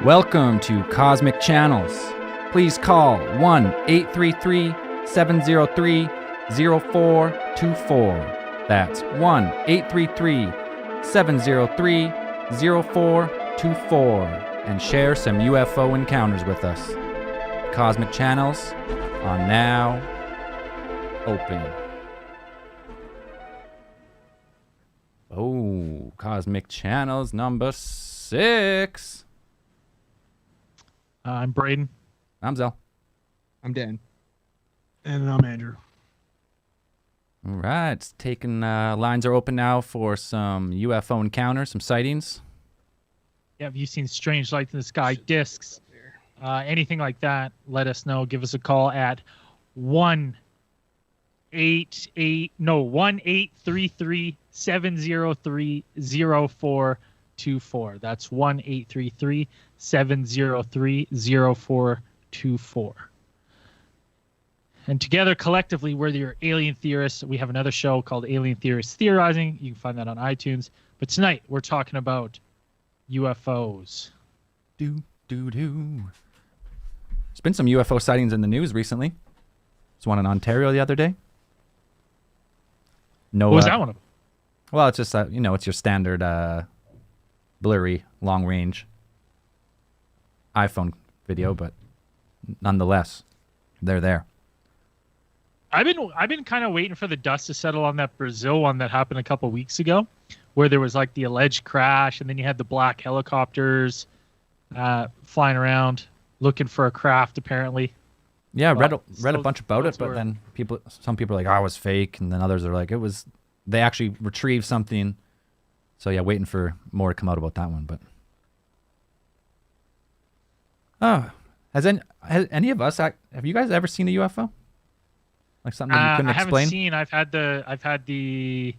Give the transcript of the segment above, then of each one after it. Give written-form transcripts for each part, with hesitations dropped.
Welcome to Cosmic Channels. Please call 1-833-703-0424. That's 1-833-703-0424 and share some UFO encounters with us. Cosmic Channels are now open. Oh, Cosmic Channels number 6. I'm Braden. I'm Zell. I'm Dan. And I'm Andrew. All right, it's taking lines are open now for some UFO encounters, some sightings. Yeah, have you seen strange lights in the sky, discs, anything like that? Let us know. Give us a call at 1-833-703-0424. That's 1-833-703-0424. And together, collectively, we're your alien theorists. We have another show called Alien Theorists Theorizing. You can find that on iTunes. But tonight, we're talking about UFOs. There's been some UFO sightings in the news recently. There's one in Ontario the other day. No, What was that one of? Well, it's just it's your standard blurry long range iPhone video, but nonetheless, they're there. I've been kind of waiting for the dust to settle on that Brazil one that happened a couple weeks ago, where there was like the alleged crash, and then you had the black helicopters flying around looking for a craft. Apparently, yeah, read a bunch about it, but then some people are like, "Oh, it was fake," and then others are like, "It was." They actually retrieved something. So yeah, waiting for more to come out about that one. But has any of us? Have you guys ever seen a UFO? Like something that you couldn't explain? I haven't seen. I've had the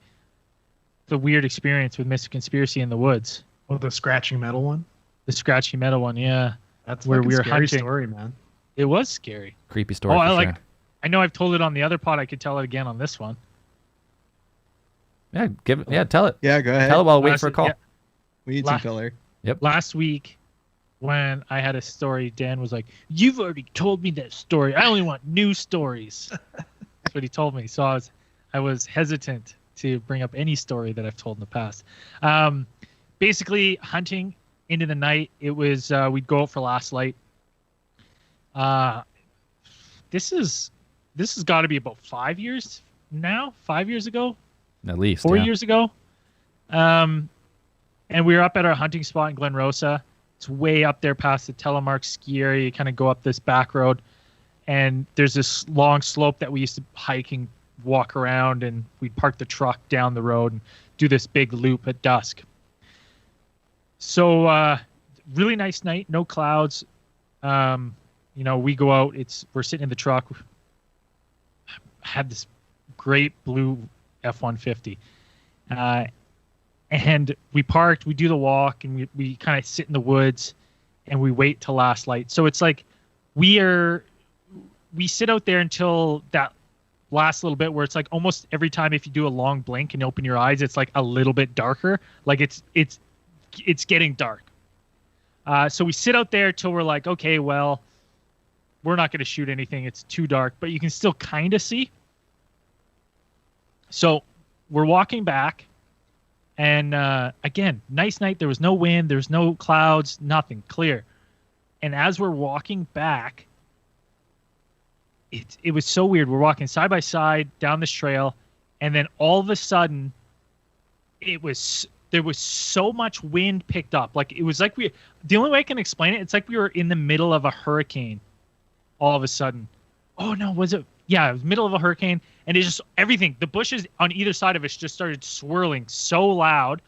weird experience with Mr. Conspiracy in the woods. Oh, the scratching metal one? The scratchy metal one, yeah. That's where like we a were scary hunting. story, man. It was scary. Creepy story. I know I've told it on the other pod. I could tell it again on this one. Yeah, tell it. Yeah, go ahead. Tell it while I wait for a call. Yeah. We need some filler. Yep. Last week, when I had a story, Dan was like, "You've already told me that story. I only want new stories." That's what he told me. So I was hesitant to bring up any story that I've told in the past. Basically, hunting into the night. It was we'd go out for last light. This has got to be about 5 years now. 5 years ago. At least 4 years ago. And we were up at our hunting spot in Glen Rosa. It's way up there past the Telemark ski area. You kind of go up this back road, and there's this long slope that we used to hike and walk around, and we'd park the truck down the road and do this big loop at dusk. So really nice night, no clouds. We go out, we're sitting in the truck. Had this great blue F-150. And we parked, we do the walk, and we kind of sit in the woods, and we wait till last light. So it's like we sit out there until that last little bit where it's like almost every time if you do a long blink and open your eyes, it's like a little bit darker. Like it's getting dark. So we sit out there till we're like, okay, well, we're not going to shoot anything. It's too dark, but you can still kind of see. So we're walking back, and again, nice night. There was no wind. There was no clouds, nothing, clear. And as we're walking back, it was so weird. We're walking side by side down this trail, and then all of a sudden, there was so much wind picked up. Like it was like the only way I can explain it, it's like we were in the middle of a hurricane all of a sudden. Oh no, was it? Yeah, it was middle of a hurricane, and it just everything. The bushes on either side of us just started swirling so loud,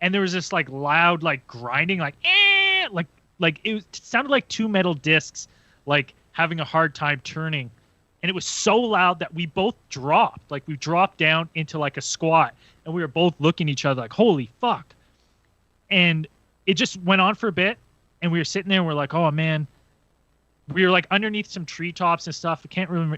and there was this like loud like grinding, like it sounded like two metal discs like having a hard time turning, and it was so loud that we both dropped. Like we dropped down into like a squat, and we were both looking at each other like, "Holy fuck!" And it just went on for a bit, and we were sitting there, and we're like, "Oh man." We were like underneath some treetops and stuff. I can't really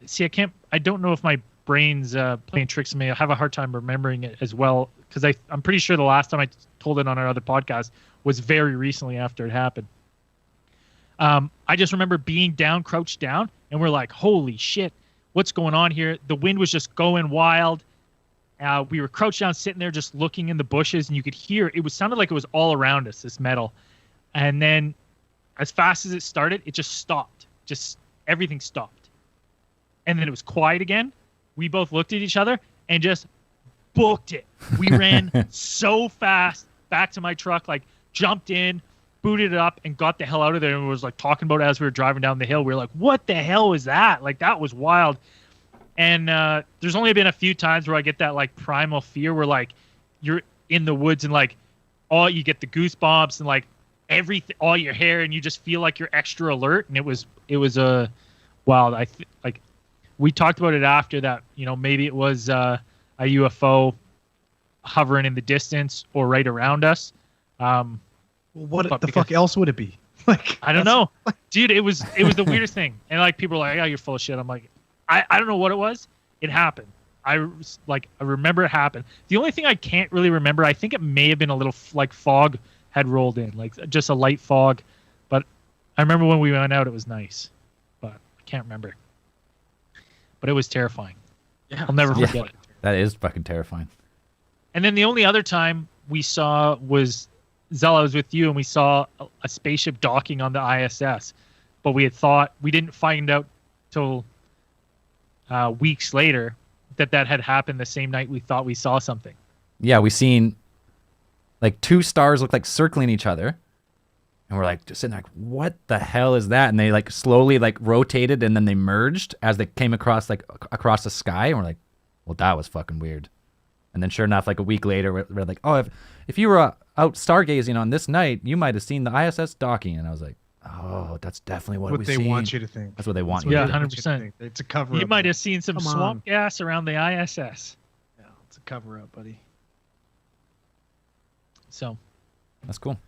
see. I don't know if my brain's playing tricks on me. I have a hard time remembering it as well because I'm pretty sure the last time I told it on our other podcast was very recently after it happened. I just remember being down, crouched down, and we're like, holy shit, what's going on here? The wind was just going wild. We were crouched down, sitting there just looking in the bushes, and you could hear, sounded like it was all around us, this metal. And then as fast as it started, it just stopped. Just everything stopped. And then it was quiet again. We both looked at each other and just booked it. We ran so fast back to my truck, like jumped in, booted it up, and got the hell out of there. And was like talking about it as we were driving down the hill. We were like, what the hell was that? Like, that was wild. And there's only been a few times where I get that like primal fear where like you're in the woods and like you get the goosebumps and like everything, all your hair, and you just feel like you're extra alert. And it was wild. Like we talked about it after that, maybe it was a UFO hovering in the distance or right around us. What the fuck else would it be? Like, I don't know, dude. It was the weirdest thing. And like people are like, "Oh, you're full of shit." I'm like, I don't know what it was. It happened. I remember it happened. The only thing I can't really remember, I think it may have been a little like fog had rolled in, like just a light fog. But I remember when we went out, it was nice. But I can't remember. But it was terrifying. Yeah, I'll never forget it. That is fucking terrifying. And then the only other time we saw was Zella was with you, and we saw a spaceship docking on the ISS. But we didn't find out till weeks later that had happened the same night we thought we saw something. Yeah, we seen like two stars look like circling each other. And we're like just sitting there like, what the hell is that? And they like slowly like rotated and then they merged as they came across the sky. And we're like, well, that was fucking weird. And then sure enough, like a week later, we're like, oh, if you were out stargazing on this night, you might have seen the ISS docking. And I was like, oh, that's definitely what they seen. want you to think. That's what they want That's you what to Yeah, think. 100%. It's a cover up. You might have seen some Come swamp on. gas around the ISS. Yeah, it's a cover up, buddy. So That's cool.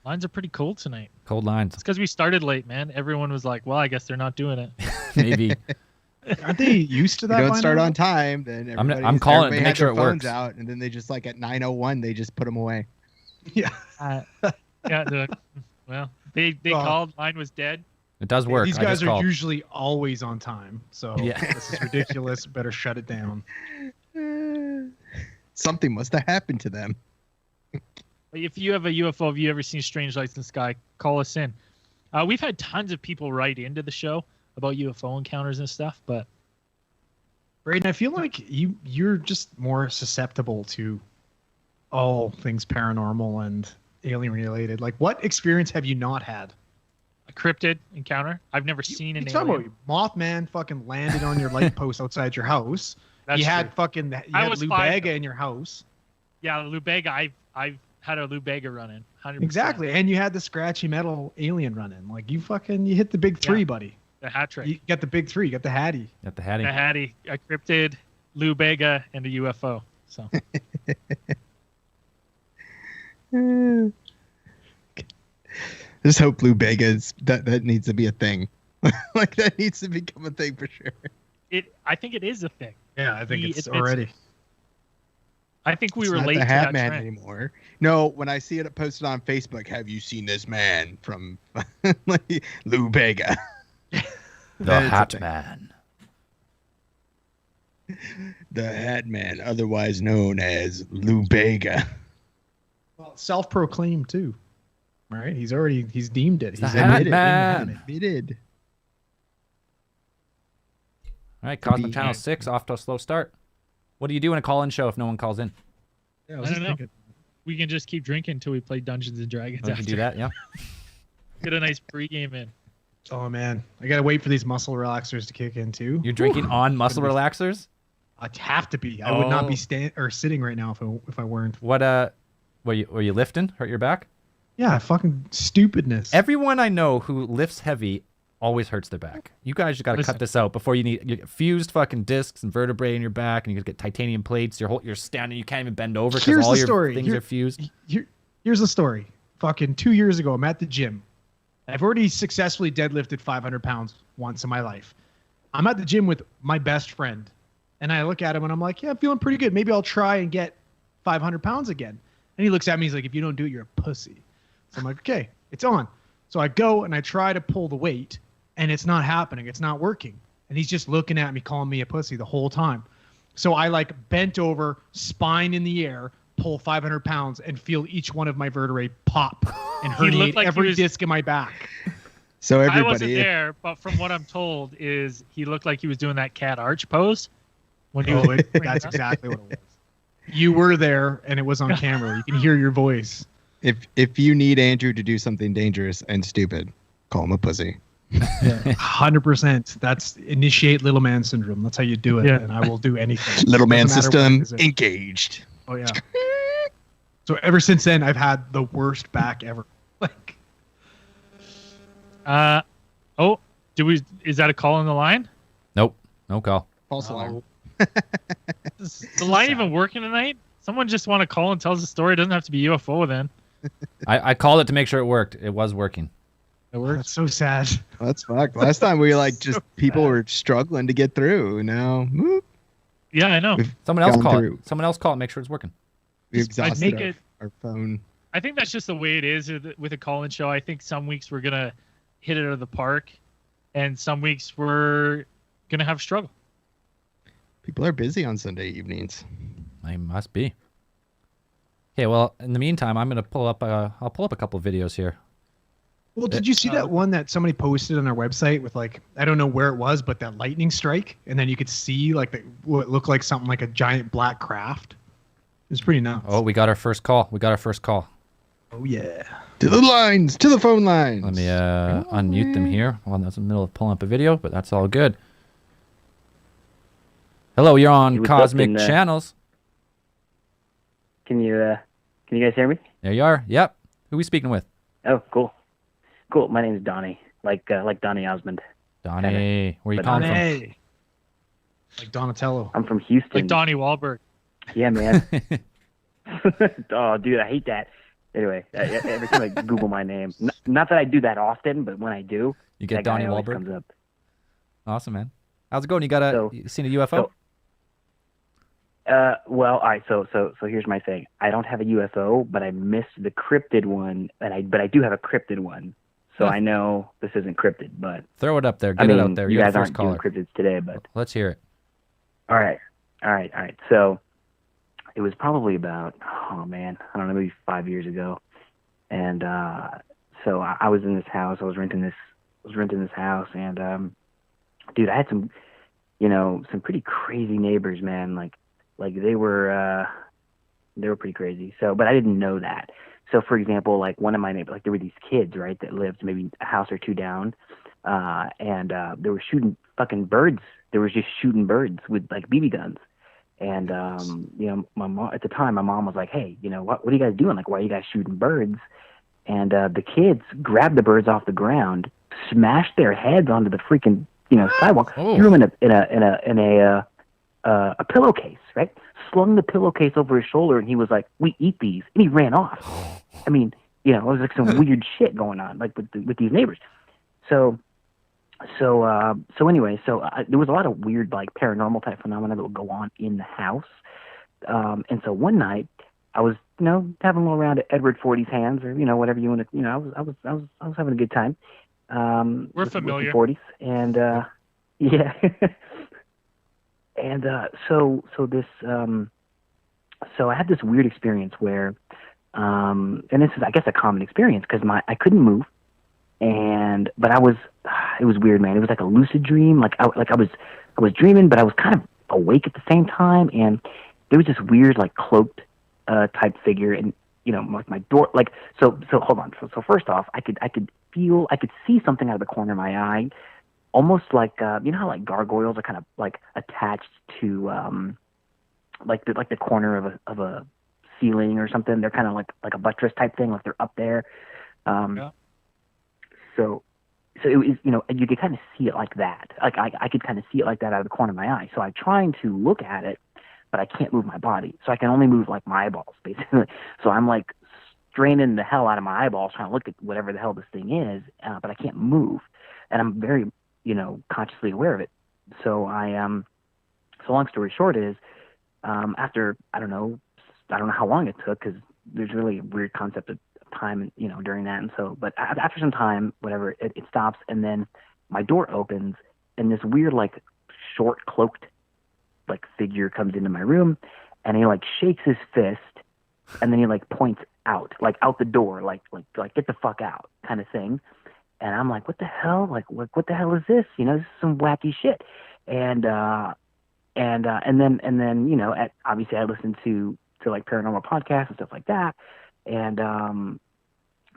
lines are pretty cold tonight. Cold lines. It's because we started late, man. Everyone was like, well, I guess they're not doing it. Maybe. Aren't they used to If that? you don't by start now? on time, then I'm calling it to everybody make had sure their it phones works. out, and then they just like at 9:01 they just put them away. Yeah. Yeah. Well, they Well, called. Mine was dead. It does work. These I guys just are called. usually always on time, so Yeah. this is ridiculous. Better shut it down. Something must have happened to them. If you have a UFO, have you ever seen strange lights in the sky? Call us in. We've had tons of people write into the show about UFO encounters and stuff, but Braden, I feel like you're just more susceptible to all things paranormal and alien related. Like, what experience have you not had? a cryptid encounter. I've never seen an You talking alien. about Mothman fucking landed on your light post outside your house. That's you had true. fucking you I had was Lou fine, Bega though. in your house. Yeah, Lou Bega. I've had a Lou Bega run in. 100%. Exactly, and you had the scratchy metal alien run in. Like, you hit the big three, Yeah. buddy. The hat trick. You got the big three. You got the Hattie. At the Hattie. The Hattie, a cryptid, Lou Bega, and a UFO. So Just hope Lou Bega's that needs to be a thing. Like, that needs to become a thing for sure. I think it is a thing. Yeah, I think He it's admits already. I think we It's were not late the to Hat that Man trend. anymore. No, when I see it posted on Facebook, have you seen this man from like, Lou Bega? The That is a Hat thing. Man. The Hat Man, otherwise known as Lou Bega. Well, self-proclaimed too. All right, he's deemed it. The He's Hat admitted. Man. Admitted. All right, Cosmic Be- Channel 6 off to a slow start. What do you do in a call-in show if no one calls in? Yeah, I don't know. We can just keep drinking until we play Dungeons and Dragons. We can after. do that, yeah. Get a nice pregame in. Oh man, I gotta wait for these muscle relaxers to kick in too. You're drinking on muscle relaxers? I'd have to be. I would not be Oh. sitting right now if I weren't. What were you lifting? Hurt your back? Yeah, fucking stupidness. Everyone I know who lifts heavy always hurts their back. You guys just got to Listen. cut this out before you get fused fucking discs and vertebrae in your back, and you get titanium plates. You're standing, you can't even bend over because Here's all the your story. things are fused. Here's the story. Fucking 2 years ago, I'm at the gym. I've already successfully deadlifted 500 pounds once in my life. I'm at the gym with my best friend, And I look at him and I'm like, yeah, I'm feeling pretty good. Maybe I'll try and get 500 pounds again. And he looks at me. He's like, if you don't do it, you're a pussy. So I'm like, okay, it's on. So I go and I try to pull the weight and it's not happening. It's not working. And he's just looking at me, calling me a pussy the whole time. So I like bent over, spine in the air, pull 500 pounds and feel each one of my vertebrae pop and herniate like every disc in my back. So I wasn't everybody, there, but from what I'm told is he looked like he was doing that cat arch pose. When Oh, that's exactly what it was. You were there and it was on camera. You can hear your voice. if you need Andrew to do something dangerous and stupid, call him a pussy. 100%. That's initiate little man syndrome. That's how you do it. Yeah. And I will do anything. Little man Doesn't matter what system it is. engaged. Oh yeah. So ever since then, I've had the worst back ever. Like, Oh, is that a call on the line? Nope. No call. False alarm. Is the line even working tonight? Someone just want to call and tell us a story. It doesn't have to be UFO then. I called it to make sure it worked. It was working. It oh, works. that's so sad. That's fucked. Last time we like So just people bad. were struggling to get through. Now whoop, Yeah, I know. we've Someone else gone call through. it. Someone else call it. Make sure it's working. We I'd exhausted make our, it- our phone. I think that's just the way it is with a call-in show. I think some weeks we're gonna hit it out of the park, and some weeks we're gonna have struggle. People are busy on Sunday evenings. I must be. Okay. Well, in the meantime, I'm gonna pull up. I'll pull up a couple videos here. Well, did you see that one that somebody posted on our website with like, I don't know where it was, but that lightning strike, and then you could see like what looked like something like a giant black craft. It was pretty nuts. Oh, we got our first call. Oh yeah. To the lines, to the phone lines. Let me unmute them here. Well, that's in the middle of pulling up a video, but that's all good. Hello, you're on Hey, what's up, Cosmic and, Channels. Can you guys hear me? There you are. Yep. Who we speaking with? Oh, cool. My name's Donnie, like Donnie Osmond. Donnie. Where you But calling from? Hey. Like Donatello. I'm from Houston. Like Donnie Wahlberg. Yeah, man. Oh, dude, I hate that. Anyway, every time I Google my name, not that I do that often, but when I do, You get that guy Donnie always Wahlberg. comes up. Awesome, man. How's it going? You seen a UFO? Well, all right. So here's my thing. I don't have a UFO, but I missed the cryptid one, but I do have a cryptid one. So Huh. I know this isn't cryptid, but Throw it up there. I Get mean, it out there. you You're guys the first aren't caller. doing cryptids today, but Let's hear it. all right. So it was probably about, oh man, I don't know, maybe 5 years ago. And so I was in this house. I was renting this house, and dude, I had some pretty crazy neighbors, man. Like they were pretty crazy. So, but I didn't know that. So, for example, like one of my neighbors, like there were these kids, right, that lived maybe a house or two down, and they were shooting fucking birds. They were just shooting birds with like BB guns. And my mom at the time, my mom was like, "Hey, what are you guys doing? Like, why are you guys shooting birds?" And the kids grabbed the birds off the ground, smashed their heads onto the freaking sidewalk, Oh. threw them in a pillowcase, right? Slung the pillowcase over his shoulder, and he was like, "We eat these," and he ran off. I mean, it was like some weird shit going on, like with these neighbors. So anyway, there was a lot of weird, like paranormal type phenomena that would go on in the house. And so one night, I was, having a little round at Edward Forty's hands, or whatever you want to, I was having a good time. We're with familiar. the 40s, and yeah. And so I had this weird experience where, and this is, I guess, a common experience because I couldn't move, but it was weird, man. It was like a lucid dream. Like I was dreaming, but I was kind of awake at the same time, and there was this weird, like cloaked type figure, and my door, like so hold on. So first off, I could see something out of the corner of my eye. Almost like how like gargoyles are kind of like attached to like the corner of a ceiling or something. They're kind of like a buttress type thing, like they're up there. Yeah. So it was you could kind of see it like that. Like I could kind of see it like that out of the corner of my eye. So I'm trying to look at it, but I can't move my body. So I can only move like my eyeballs basically. So I'm like straining the hell out of my eyeballs trying to look at whatever the hell this thing is, but I can't move, and I'm very consciously aware of it. So So long story short is, after I don't know how long it took, because there's really a weird concept of time, during that. And so, but after some time, whatever, it stops, and then my door opens, and this weird, like, short cloaked, like, figure comes into my room, and he, like, shakes his fist, and then he, like, points out, like, out the door, like get the fuck out, kind of thing. And I'm like, what the hell? Like, what the hell is this? This is some wacky shit. And then obviously I listened to like paranormal podcasts and stuff like that. And a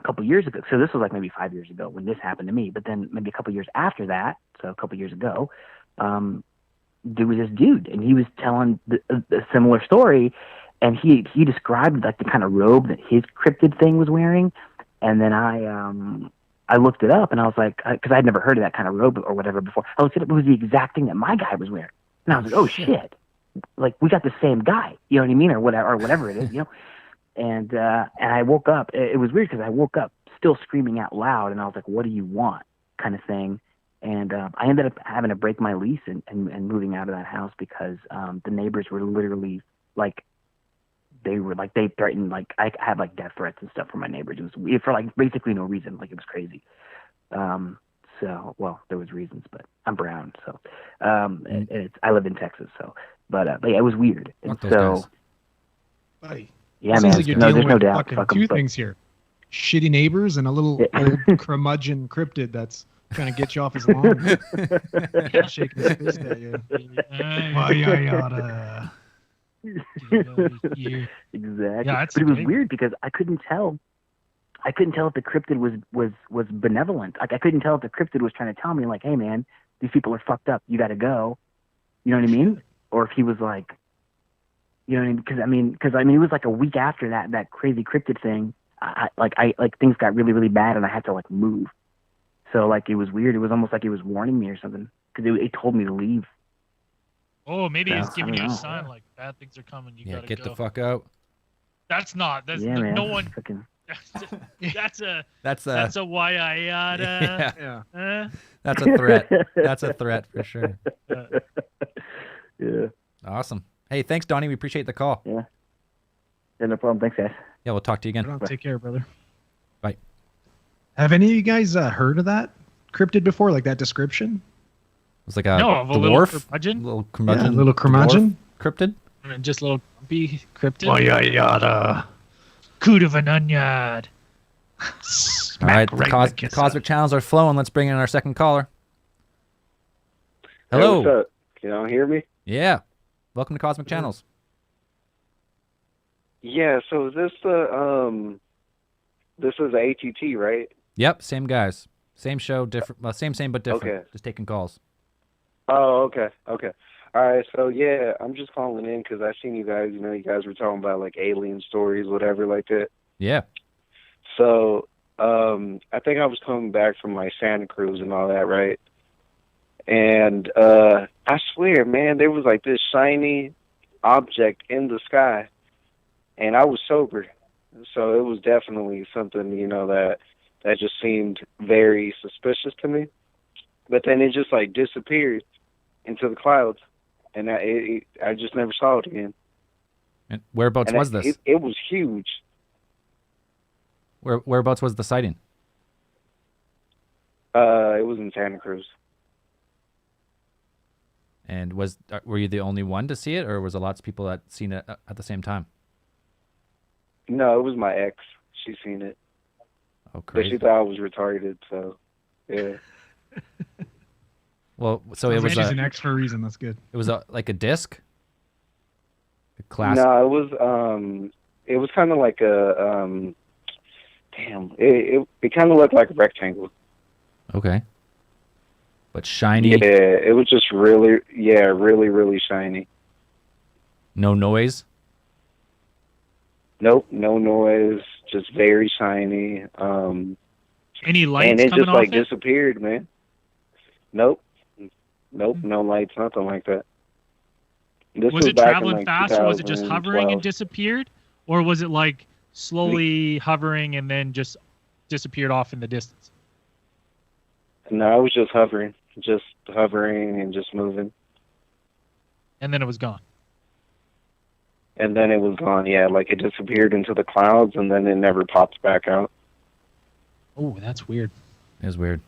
couple years ago, so this was like maybe 5 years ago when this happened to me. But then maybe a couple years after that, so a couple years ago, there was this dude, and he was telling a similar story, and he described like the kind of robe that his cryptid thing was wearing. And then I looked it up, and I was like, because I'd never heard of that kind of robe or whatever before. I looked it up; it was the exact thing that my guy was wearing, and I was like, oh shit, like we got the same guy, you know what I mean, or whatever it is, And I woke up. It was weird because I woke up still screaming out loud, and I was like, what do you want, kind of thing. And I ended up having to break my lease and moving out of that house because the neighbors were literally like, they threatened, like, I had like death threats and stuff from my neighbors. It was weird for like basically no reason. Like, it was crazy. So, well, there was reasons, but I'm brown. So, I live in Texas. So, but yeah, it was weird. And so, Buddy, yeah, seems man, like you're there's dealing no with doubt. fucking two things here: shitty neighbors and a little old curmudgeon cryptid that's trying to get you off his lawn. Shaking his fist at you. Why yada. Exactly. Yeah, but it was weird because I couldn't tell if the cryptid was benevolent. Like, I couldn't tell if the cryptid was trying to tell me, like, hey man, these people are fucked up, you got to go. You know what I mean? Or if he was like, you know what I mean? Because it was like a week after that crazy cryptid thing. I things got really, really bad, and I had to like move. So like, it was weird. It was almost like it was warning me or something, because it told me to leave. Oh, maybe he's I giving you don't a know. sign like bad things are coming. You gotta get go. the fuck out. That's not. That's Yeah, man. no one. Fucking, That's a why I yada. Yeah. That's a threat. That's a threat for sure. yeah. Awesome. Hey, thanks, Donnie. We appreciate the call. Yeah, no problem. Thanks, guys. Yeah, we'll talk to you again. Right on. Take care, brother. Bye. Have any of you guys heard of that cryptid before? Like that description? It's like a of a little dwarf, curmudgeon. little curmudgeon, Yeah, little curmudgeon. cryptid. And just a little grumpy cryptid. Why yada. Coot of an onion. All right, right in the kiss cosmic channels are flowing. Let's bring in our second caller. Hey, Hello. what's up? Can y'all hear me? Yeah. Welcome to Cosmic Channels. Yeah, so is this this is ATT, right? Yep, same guys. Same show, different. Well, same but different. Okay. Just taking calls. Oh, okay. All right, so yeah, I'm just calling in because I seen you guys, you guys were talking about like alien stories, whatever like that. Yeah. So, I think I was coming back from like Santa Cruz and all that, right? And I swear, man, there was like this shiny object in the sky, and I was sober, so it was definitely something, that just seemed very suspicious to me. But then it just like disappeared into the clouds, and I just never saw it again. And whereabouts was this? It was huge. Whereabouts was the sighting? It was in Santa Cruz. And were you the only one to see it, or was there lots of people that seen it at the same time? No, it was my ex. She seen it. Oh, But crazy. she thought I was retarded, so yeah. Well, so it was She's an X for a reason. That's good. it was like a disc. A class. No, it was kind of like a it kind of looked like a rectangle. Okay. But shiny. Yeah, it was just really really shiny. No noise. Nope, no noise, just very shiny. Any lights And it coming just off like it? disappeared, man. Nope, no lights, nothing like that. This Was it back in, traveling like, fast, or was it just hovering and 2012. disappeared, or was it like slowly hovering and then just disappeared off in the distance? No, I was just hovering and just moving. And then it was gone. And then it was gone. Yeah, like it disappeared into the clouds, and then it never popped back out. Oh, that's weird. It was weird.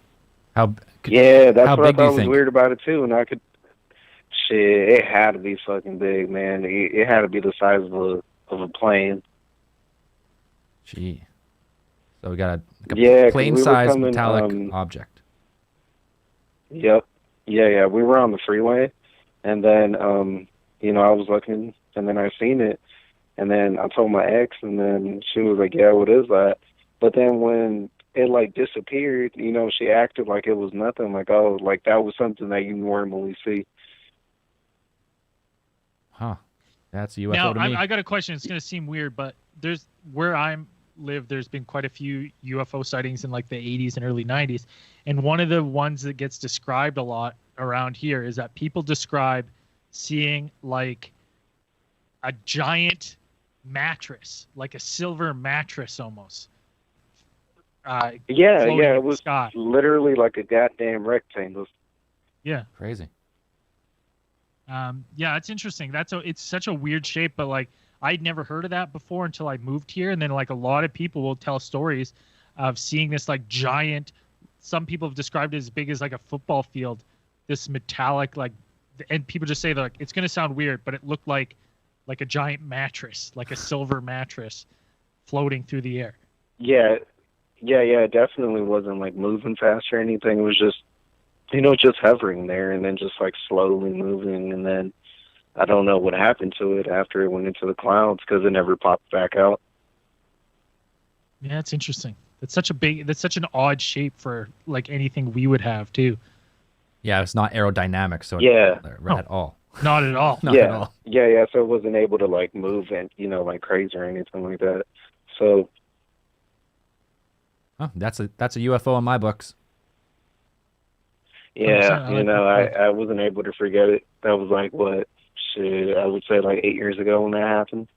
How? Yeah, that's how what I big do you thought was think? weird about it too. And I could, shit, it had to be fucking big, man. It had to be the size of a plane. Gee. So we got a Yeah, 'cause plane-sized we were coming, metallic object. Yep. Yeah. We were on the freeway, and then I was looking, and then I seen it, and then I told my ex, and then she was like, "Yeah, what is that?" But then when it like disappeared, she acted like it was nothing, like, oh, like that was something that you normally see. Huh. That's a UFO Now, to me. I got a question. It's going to seem weird, but there's where I live, there's been quite a few UFO sightings in like the 80s and early 90s. And one of the ones that gets described a lot around here is that people describe seeing like a giant mattress, like a silver mattress almost. Yeah, floating in it the was sky. literally like a goddamn rectangle. Yeah. Crazy. Yeah, it's interesting. It's such a weird shape, but like I'd never heard of that before until I moved here. And then like a lot of people will tell stories of seeing this like giant, some people have described it as big as like a football field, this metallic, like, and people just say, like, it's going to sound weird, but it looked like a giant mattress, like a silver mattress floating through the air. Yeah. It definitely wasn't like moving fast or anything. It was just, just hovering there and then just like slowly moving. And then I don't know what happened to it after it went into the clouds because it never popped back out. Yeah, it's interesting. That's such an odd shape for like anything we would have too. Yeah, it's not aerodynamic, so at all. Not at all. Not at all. Yeah. So it wasn't able to like move and like crazy or anything like that. So Oh, that's a UFO in my books. yeah, I like I wasn't able to forget it. That was like what shit I would say like 8 years ago when that happened.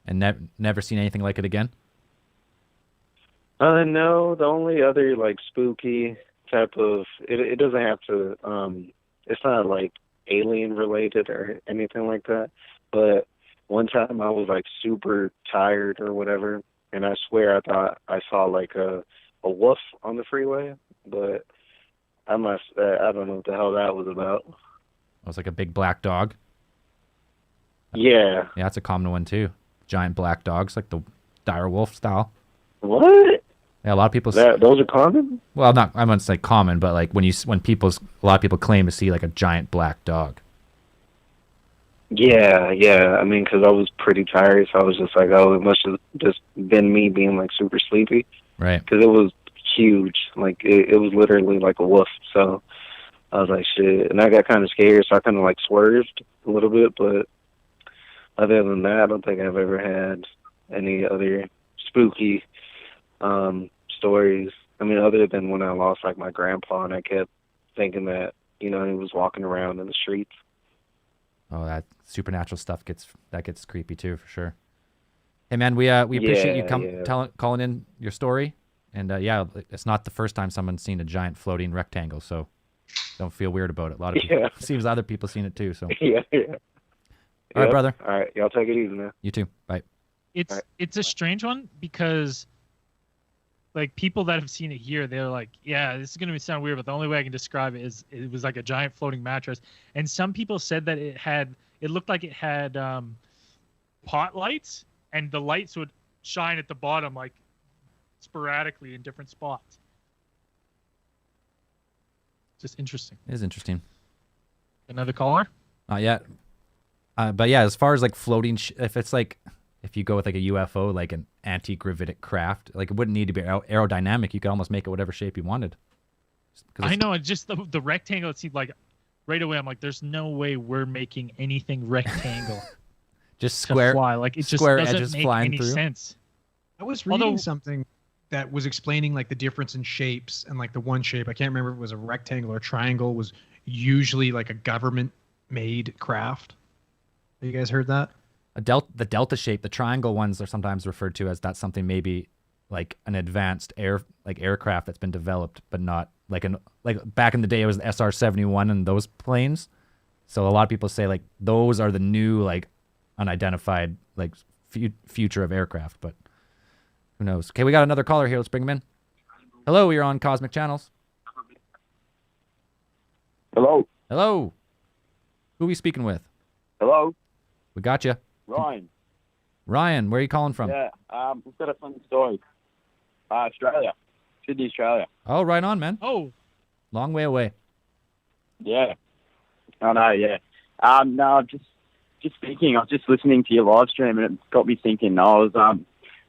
And never seen anything like it again? No, the only other like spooky type of it doesn't have to it's not like alien related or anything like that. But one time I was like super tired or whatever, and I swear I thought I saw like a wolf on the freeway, but I don't know what the hell that was about. It was like a big black dog. Yeah. Yeah, that's a common one too. Giant black dogs, like the dire wolf style. What? Yeah, a lot of people. Those are common? Well, not I wouldn't say common, but like a lot of people claim to see like a giant black dog. Yeah. I mean, because I was pretty tired, so I was just like, oh, it must have just been me being like super sleepy. Right. Because it was huge. Like, it was literally like a wolf. So I was like, shit. And I got kind of scared, so I kind of like swerved a little bit. But other than that, I don't think I've ever had any other spooky stories. I mean, other than when I lost like my grandpa and I kept thinking that, he was walking around in the streets. Oh, that supernatural stuff gets creepy too, for sure. Hey man, we appreciate you calling in your story, and it's not the first time someone's seen a giant floating rectangle, so don't feel weird about it. A lot of people, seems other people seen it too. So Yeah. All right, brother. All right, y'all take it easy, man. You too. Bye. It's a strange one because like people that have seen it here, they're like, yeah, this is going to sound weird, but the only way I can describe it is it was like a giant floating mattress. And some people said that it looked like it had pot lights, and the lights would shine at the bottom like sporadically in different spots. Just interesting. It is interesting. Another caller? Not yet. But yeah, as far as like floating, if you go with like a UFO, like an anti-gravitic craft, like it wouldn't need to be aerodynamic. You could almost make it whatever shape you wanted. I know. It's just the rectangle. It seemed like right away. I'm like, there's no way we're making anything rectangle. Just square. To fly. Like it just square doesn't edges make flying any through. sense. I was reading something that was explaining like the difference in shapes, and like the one shape, I can't remember if it was a rectangle or a triangle, was usually like a government-made craft. Have you guys heard that? The delta shape, the triangle ones are sometimes referred to as that's something maybe like an advanced aircraft that's been developed, but not like back in the day it was the SR-71 and those planes. So a lot of people say like those are the new like unidentified like future of aircraft, but who knows? Okay, we got another caller here. Let's bring him in. Hello, you're on Cosmic Channels. Hello. Hello. Who are we speaking with? Hello. We got you. Ryan. Ryan, where are you calling from? Yeah. We've got a fun story. Australia. Sydney, Australia. Oh, right on, man. Oh, Long way away. Yeah. I know, yeah. No, just thinking, I was just listening to your live stream and it got me thinking. I was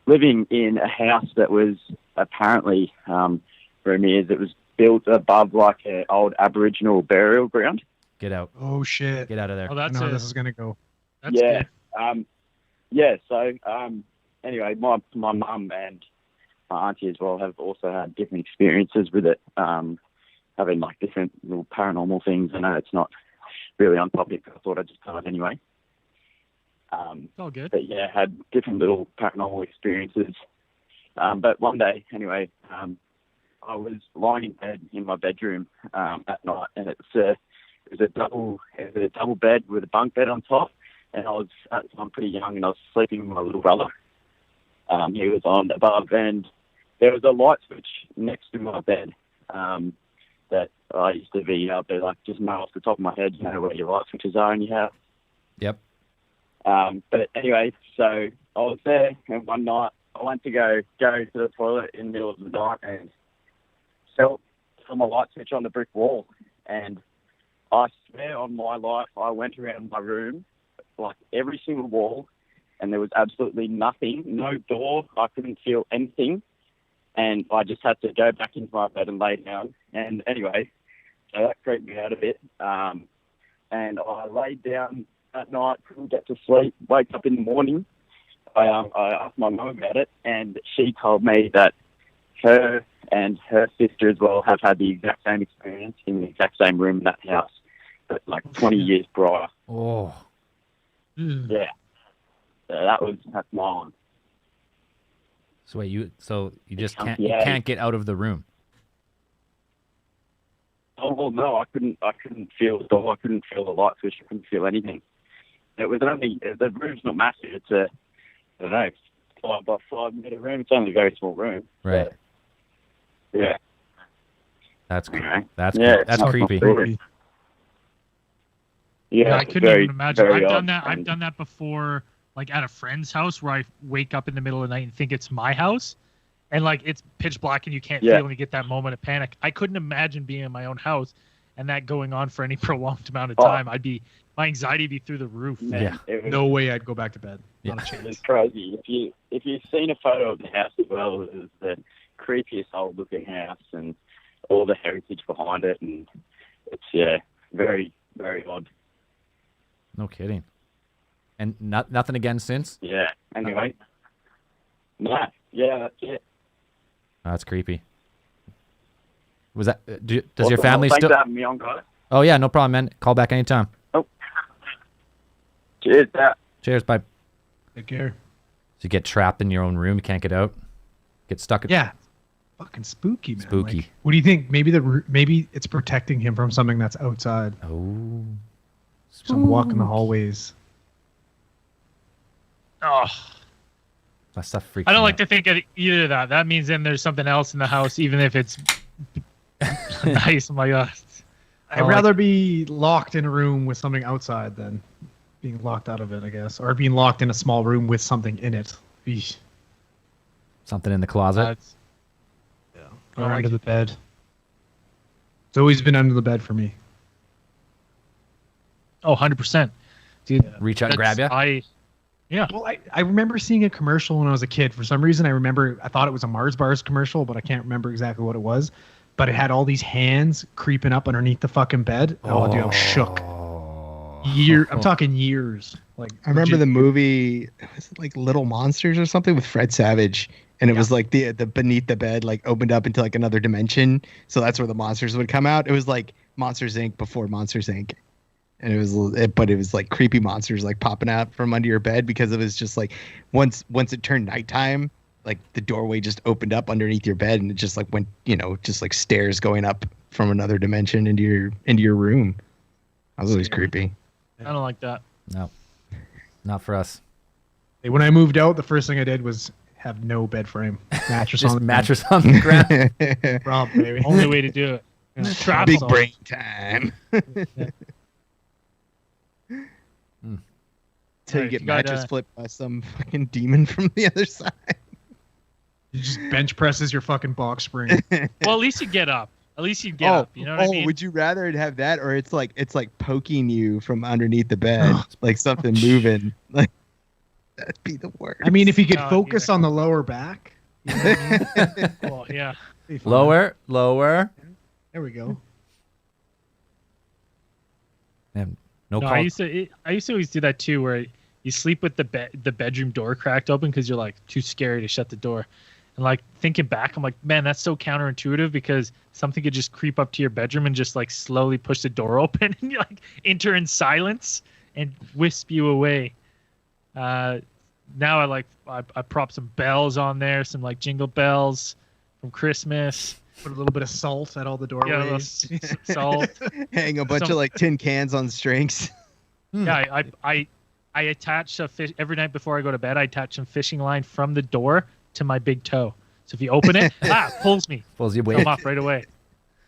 living in a house that was apparently, rumours, it was built above like an old Aboriginal burial ground. Get out. Oh shit! Get out of there. oh, I that's know how it. this is gonna go. That's Yeah. good. Yeah, so anyway, my mum and my auntie as well have also had different experiences with it, having like different little paranormal things. I know it's not really on topic, but I thought I'd just tell it anyway. It's all good. But yeah, had different little paranormal experiences. But one day, anyway, I was lying in bed in my bedroom at night, and it was a double bed with a bunk bed on top. And I'm pretty young, and I was sleeping with my little brother. He was on above, and there was a light switch next to my bed that I used to be able to like just know off the top of my head, you know, where your light switches are in your house. Yep. But anyway, so I was there, and one night I went to go to the toilet in the middle of the night and felt my light switch on the brick wall. And I swear on my life, I went around my room, like every single wall, and there was absolutely nothing, no door. I couldn't feel anything. And I just had to go back into my bed and lay down. And anyway, so that creeped me out a bit. And I laid down that night, couldn't get to sleep, woke up in the morning. I asked my mum about it, and she told me that her and her sister as well have had the exact same experience in the exact same room in that house, but like 20 years prior. Oh. Yeah. So that's my one. So wait, you just can't Yeah. you can't get out of the room. Oh well, no, I couldn't feel the door. I couldn't feel the light switch. I couldn't feel anything. It was only the room's not massive. It's a I don't know 5 by 5 meter room. It's only a very small room. Right. So, yeah. That's Okay. that's Yeah, that's it's creepy. creepy. Yeah. I it's couldn't very, even imagine. very I've done odd. that. I've done that before, like at a friend's house where I wake up in the middle of the night and think it's my house, and like it's pitch black and you can't Yeah. feel and you get that moment of panic. I couldn't imagine being in my own house and that going on for any prolonged amount of Oh. time. My anxiety would be through the roof. Man, Yeah. It was, No way I'd go back to bed. Yeah. Not a It was chance. crazy. If you've seen a photo of the house as well, it was the creepiest old looking house and all the heritage behind it, and it's very, very odd. No kidding. And nothing again since? Yeah. Anyway. No. Yeah, that's it. Oh, that's creepy. Was that does Awesome. your family Well, thanks still for having me on, guys. Oh yeah, no problem, man. Call back anytime. Cheers, Pat. Cheers, bye. So Take care. you get trapped in your own room, you can't get out. Get stuck at Yeah. Fucking spooky, man. Spooky. Like, what do you think? Maybe it's protecting him from something that's outside. Oh. Some walk in the hallways. Oh, That stuff freaks I don't me like out. to think of either of that. That means then there's something else in the house, even if it's nice. I'm like, oh, I I'd don't rather be locked in a room with something outside than being locked out of it, I guess. Or being locked in a small room with something in it. Eesh. Something in the closet. That's, Or I like under it. the bed. It's always been under the bed for me. oh, 100%. Dude, Reach out and grab you. Well, I remember seeing a commercial when I was a kid. For some reason, I thought it was a Mars Bars commercial, but I can't remember exactly what it was. But it had all these hands creeping up underneath the fucking bed. Oh, dude, I was shook. I'm talking years. Like I remember legit the movie, was it like Little Monsters or something with Fred Savage? And it was like the beneath the bed like opened up into like another dimension. So that's where the monsters would come out. It was like Monsters Inc. before Monsters Inc. And it was like creepy monsters like popping out from under your bed because it was just like once it turned nighttime, like the doorway just opened up underneath your bed and it just like went, just like stairs going up from another dimension into your room. That was always creepy. I don't like that. No, not for us. Hey, when I moved out, the first thing I did was have no bed frame. Mattress Just on the mattress on the ground. ground. Rob, baby. Only way to do it. Yeah. Trap Big zone. brain time. Till you Alright, get you got, mattress flipped by some fucking demon from the other side. You just bench presses your fucking box spring. Well, at least you get up. At least you get up. You know what I mean? Would you rather have that, or it's like poking you from underneath the bed, like something moving? Like that'd be the worst. I mean, if you could No, focus on the lower back. You know what I mean? Well, yeah. Be fine. Lower. There we go. Man, no No, call. I used to always do that too, where you sleep with the bedroom door cracked open because you're like too scary to shut the door. And like thinking back, I'm like, man, that's so counterintuitive because something could just creep up to your bedroom and just like slowly push the door open and you like enter in silence and wisp you away. Now I prop some bells on there, some like jingle bells from Christmas. Put a little bit of salt at all the Yeah, a little doorways. salt. hang a bunch Some- of like tin cans on strings. Yeah, I attach a fish every night before I go to bed. I attach some fishing line from the door to my big toe. So if you open it, pulls me. Pulls you away. Come off right away.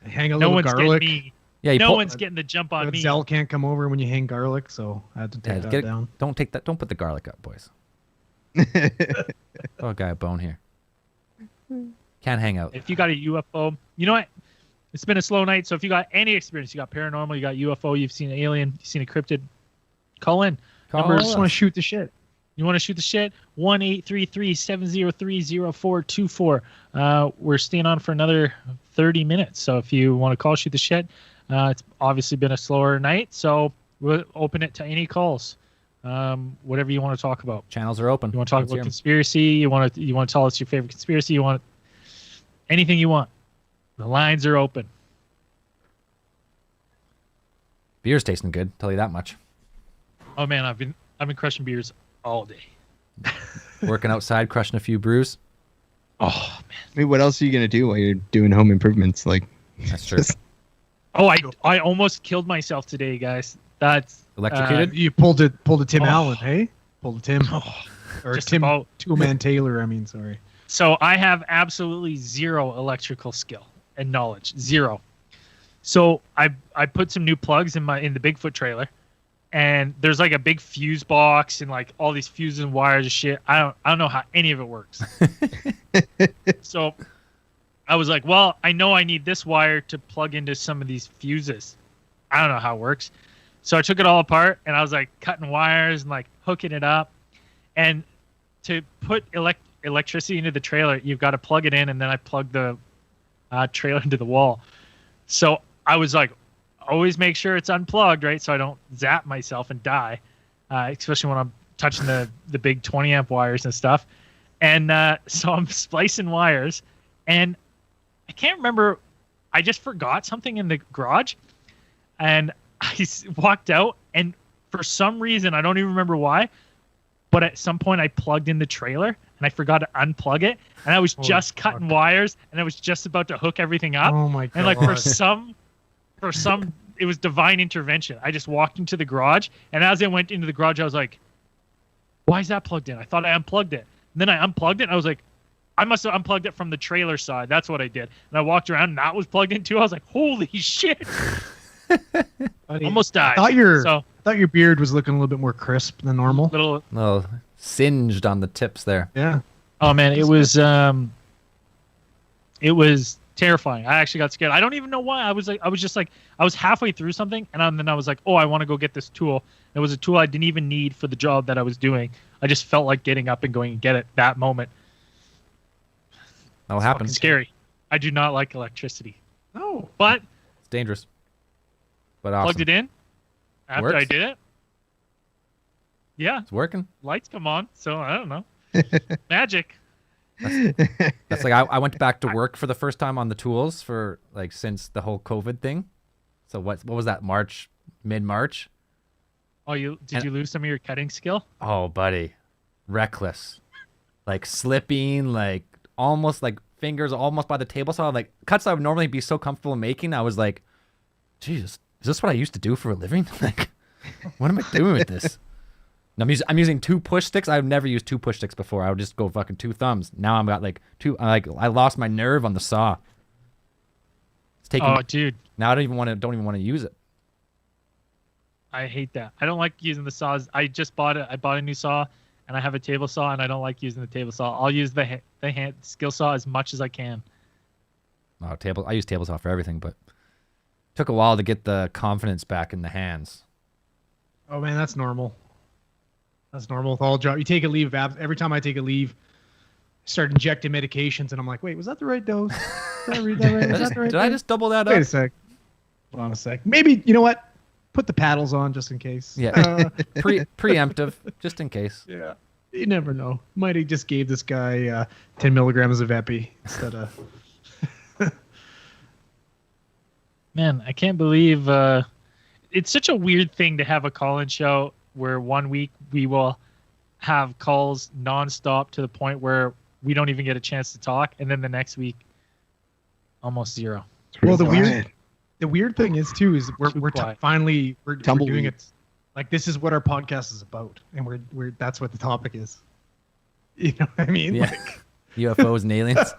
Hang a No little one's garlic. getting me. Yeah, you No pull, one's getting the jump on But me. Zell can't come over when you hang garlic, so I had to take that down. Don't take that. Don't put the garlic up, boys. Oh, guy a bone here. Can't hang out. If you got a UFO, you know what? It's been a slow night. So if you got any experience, you got paranormal, you got UFO, you've seen an alien, you've seen a cryptid, call in. Call I Numbers. just want to shoot the shit. You want to shoot the shit? 1-833-703-0424. We're staying on for another 30 minutes. So if you want to call, shoot the shit. It's obviously been a slower night, so we'll open it to any calls. Whatever you want to talk about. Channels are open. You want to talk Let's hear about 'em. conspiracy? You want to tell us your favorite conspiracy? You want anything you want? The lines are open. Beer's tasting good. Tell you that much. Oh man, I've been crushing beers all day. Working outside, crushing a few brews. Oh man. I mean, what else are you gonna do while you're doing home improvements? Like, That's true. Oh, I almost killed myself today, guys. That's Electrocuted? You pulled a Tim Oh. Allen, hey? Pulled a Tim. Or just Tim about. Two-Man Taylor, I mean, sorry. So I have absolutely zero electrical skill and knowledge. Zero. So I put some new plugs in the Bigfoot trailer, and there's like a big fuse box and like all these fuses and wires and shit. I don't know how any of it works. So I was like, well, I know I need this wire to plug into some of these fuses. I don't know how it works. So I took it all apart and I was like cutting wires and like hooking it up. And to put electricity into the trailer, you've got to plug it in, and then I plugged the trailer into the wall. So I was like, always make sure it's unplugged, right? So I don't zap myself and die, especially when I'm touching the big 20 amp wires and stuff. And so I'm splicing wires, and I can't remember. I just forgot something in the garage, and I walked out, and for some reason, I don't even remember why, but at some point I plugged in the trailer, and I forgot to unplug it, and I was Holy just cutting fuck. wires, and I was just about to hook everything up. Oh my god. And like for some, it was divine intervention. I just walked into the garage, and as I went into the garage, I was like, "Why is that plugged in? I thought I unplugged it." And then I unplugged it, and I was like, "I must have unplugged it from the trailer side." That's what I did. And I walked around, and that was plugged in too. I was like, "Holy shit!" Buddy, Almost died. I So thought your beard was looking a little bit more crisp than normal. little. Well, singed on the tips there. Yeah. Oh man, it was terrifying. I actually got scared. I don't even know why. I was halfway through something, and then I was like, "Oh, I want to go get this tool." It was a tool I didn't even need for the job that I was doing. I just felt like getting up and going and get it that moment. That'll Fucking happen. scary. I do not like electricity, Oh. but It's dangerous. But plugged awesome. it in after I Works. did it. Yeah, It's working. lights come on, so I don't know. Magic. That's like I went back to work for the first time on the tools for like since the whole COVID thing. So what was that, mid-March? Oh, did And- you lose some of your cutting skill? Oh, buddy. Reckless. Like slipping, like almost like fingers almost by the table saw. Like cuts I would normally be so comfortable making. I was like, Jesus, is this what I used to do for a living? Like, what am I doing with this? And I'm using 2 push sticks. I've never used 2 push sticks before. I would just go fucking 2 thumbs. Now I've got like 2. I lost my nerve on the saw. It's taking. Oh, dude, Now I don't even want to use it. I hate that. I don't like using the saws. I just bought it. I bought a new saw, and I have a table saw, and I don't like using the table saw. I'll use the hand skill saw as much as I can. Oh, I use table saw for everything, but took a while to get the confidence back in the hands. Oh man, that's normal. That's normal with all jobs. You take a leave of absence. Every time I take a leave, I start injecting medications, and I'm like, wait, was that the right dose? Did I read that right? Was that the right Did I dose? just double that Wait a up? sec. Hold on a sec. Maybe, you know what? Put the paddles on just in case. Yeah. Preemptive, just in case. Yeah. You never know. Might have just gave this guy 10 milligrams of epi instead of. Man, I can't believe it's such a weird thing to have a call-in show where one week we will have calls nonstop to the point where we don't even get a chance to talk, and then the next week, almost zero. Well, the Quiet. weird thing is too is we're quiet. finally we're doing Tumbleweed. it. Like this is what our podcast is about, and we're that's what the topic is. You know what I mean? Yeah. Like, UFOs and aliens.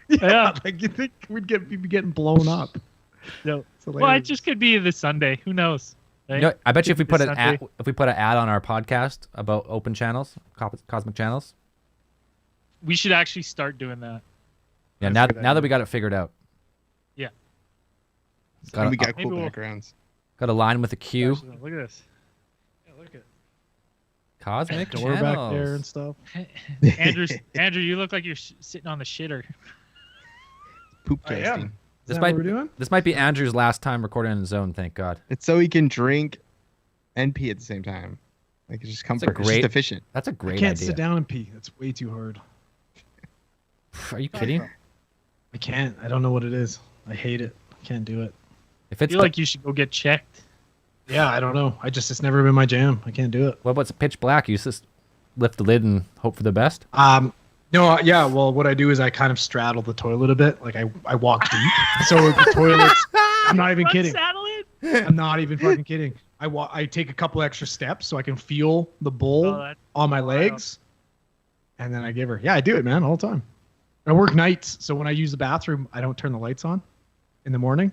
Yeah. Like you think we'd be getting blown up? No. It's Well, it hilarious. just could be this Sunday. Who knows? Right? You know, I bet you if we put This an Sunday. ad on our podcast about open channels, cosmic channels. We should actually start doing that. Yeah, That's now a good now that idea. we got it figured out. Yeah. And we got maybe cool we'll- backgrounds. Got a line with a Q. Actually, look at this. Yeah, look at Cosmic door channels. back there and stuff. Andrew, you look like you're sitting on the shitter. Poop I am. casting. Is This that might what we're doing? this might be Andrew's last time recording in the zone. Thank God. It's so he can drink and pee at the same time. Like it's just comfort. It's great- just efficient. That's a I great can't idea. sit down and pee. That's way too hard. Are you kidding? I can't. I don't know what it is. I hate it. I can't do it. If I it's feel like you should go get checked. Yeah, I don't know. It's never been my jam. I can't do it. what about pitch black? You just lift the lid and hope for the best. No, yeah. Well, what I do is I kind of straddle the toilet a bit. Like I walk deep. So the toilet's. I'm not even kidding. Saddle it. I'm not even fucking kidding. I take a couple extra steps so I can feel the bowl Oh, that's on my wild. legs, and then I give her. Yeah, I do it, man, all the time. I work nights, so when I use the bathroom, I don't turn the lights on in the morning.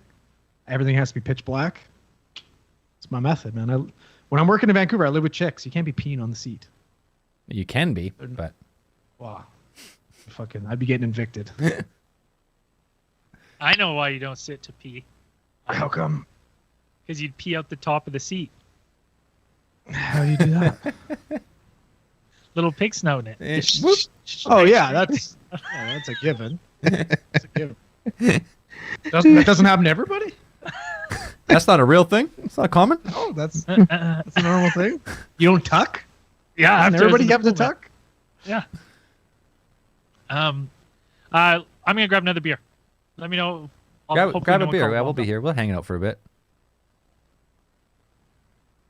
Everything has to be pitch black. It's my method, man. When I'm working in Vancouver, I live with chicks. You can't be peeing on the seat. You can be, but Wow. I'd be getting evicted. I know why you don't sit to pee. How come? Because you'd pee out the top of the seat. How do you do that? Little pig snout in Eh, it. Just whoop. Oh yeah, that's a given. That's a given. That doesn't happen to everybody. that's not a real thing. It's not common. Oh, that's a normal thing. You don't tuck. Yeah, And after everybody it's have to movement. tuck. Yeah. I'm gonna grab another beer. Let me know. Grab hopefully a no one beer. calls Yeah, we'll be up. here. We'll hang out for a bit.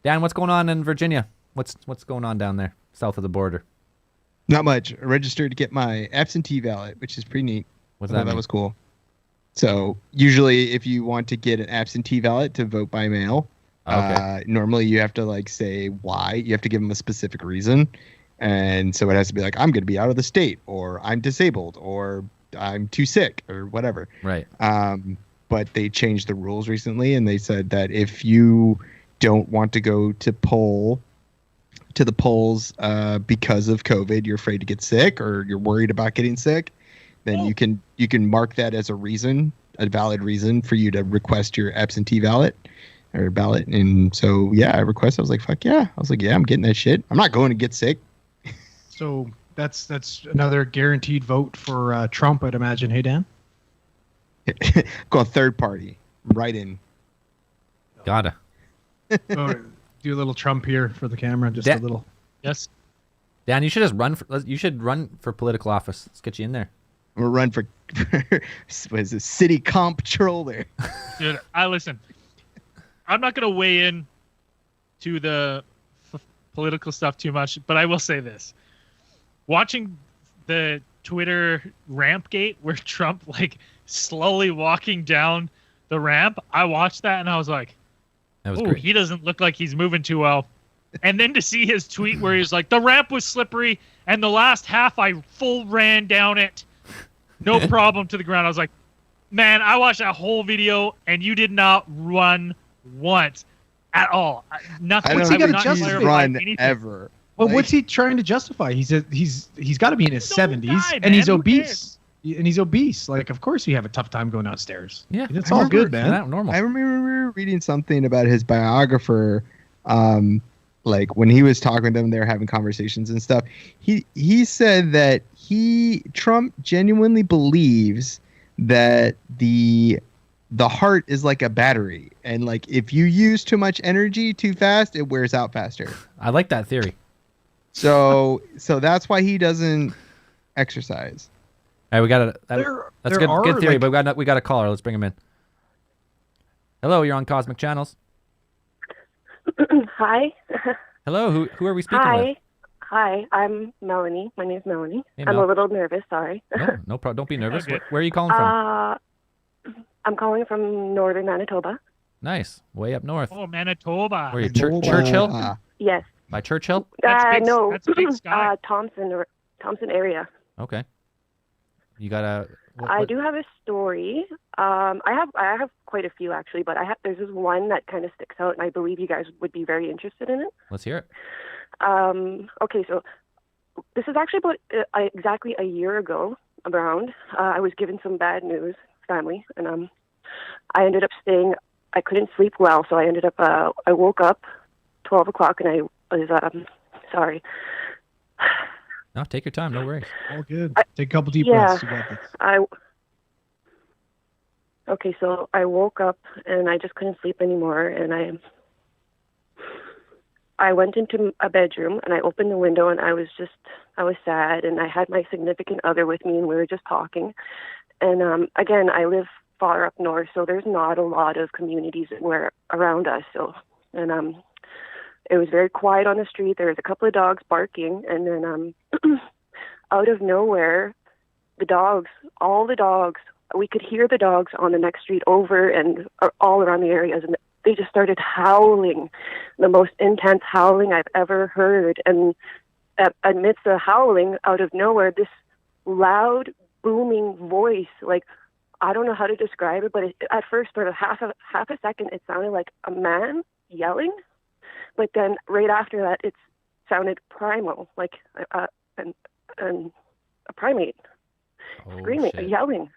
Dan, what's going on in Virginia? What's going on down there, south of the border? Not much. I registered to get my absentee ballot, which is pretty neat. What's I thought that that mean? was cool. So usually, if you want to get an absentee ballot to vote by mail, Okay. normally you have to like say why. You have to give them a specific reason, and so it has to be like I'm going to be out of the state, or I'm disabled, or I'm too sick, or whatever. Right. But they changed the rules recently, and they said that if you don't want to go to the polls because of COVID, you're afraid to get sick, or you're worried about getting sick, then you can mark that as a reason, a valid reason for you to request your absentee ballot. And so yeah, I requested. I was like, fuck yeah. I was like, yeah, I'm getting that shit. I'm not going to get sick. So that's another guaranteed vote for Trump, I'd imagine. Hey, Dan. Go third party, right in. Gotta. Oh, do a little Trump here for the camera, just Dan- a little. Yes. Dan, you should just run. You should run for political office. Let's get you in there. I'm gonna run for what is it, city comptroller. Dude, listen. I'm not gonna weigh in to the political stuff too much, but I will say this: watching the Twitter ramp gate where Trump like slowly walking down the ramp, I watched that and I was like, That was Ooh, great. he doesn't look like he's moving too well. And then to see his tweet where he's like, the ramp was slippery, and the last half I full ran down it. No problem to the ground. I was like, man, I watched that whole video, and you did not run once at all. Nothing. I don't he think gotta he's justify run anything. ever. Well, Like- what's he trying to justify? He's got to be in his He's an old 70s, guy, and man. he's Who obese. And he's obese. Like, of course you have a tough time going downstairs. Yeah, It's I all remember- good, man. Not normal. I remember reading something about his biographer, like when he was talking with them, they were having conversations and stuff. He said that Trump genuinely believes that the heart is like a battery, and like if you use too much energy too fast, it wears out faster. I like that theory. So that's why he doesn't exercise. All right, we got that's there good. are, Good theory, like- but we got a caller. Let's bring him in. Hello, you're on Cosmic Channels. Hi. Hello, who are we speaking with? Hi, I'm Melanie. My name's Melanie. Hey, I'm Mel. a little nervous, sorry. No problem. Don't be nervous. Okay. Where are you calling from? I'm calling from northern Manitoba. Nice, way up north. Oh, Manitoba. Where are you? Churchill? Yes. By Churchill? That's big, no. that's big sky. Thompson area. Okay. You got a. I do have a story. I have quite a few actually, but there's this one that kind of sticks out, and I believe you guys would be very interested in it. Let's hear it. Okay, so this is actually about exactly a year ago around. I was given some bad news, family, and I ended up staying. I couldn't sleep well, so I ended up. I woke up 12 o'clock, and I was sorry. No, take your time. No worries. All good. Take a couple deep yeah, breaths. You got this. Okay, so I woke up and I just couldn't sleep anymore, and I went into a bedroom and I opened the window, and I was sad, and I had my significant other with me, and we were just talking. And again, I live far up north, so there's not a lot of communities around us. So, and it was very quiet on the street. There was a couple of dogs barking, and then out of nowhere, all the dogs, we could hear the dogs on the next street over and all around the areas, and they just started howling, the most intense howling I've ever heard. And amidst the howling, out of nowhere, this loud, booming voice, like, I don't know how to describe it, but at first, for half a second, it sounded like a man yelling. But then right after that, it sounded primal, like a primate screaming, shit. yelling.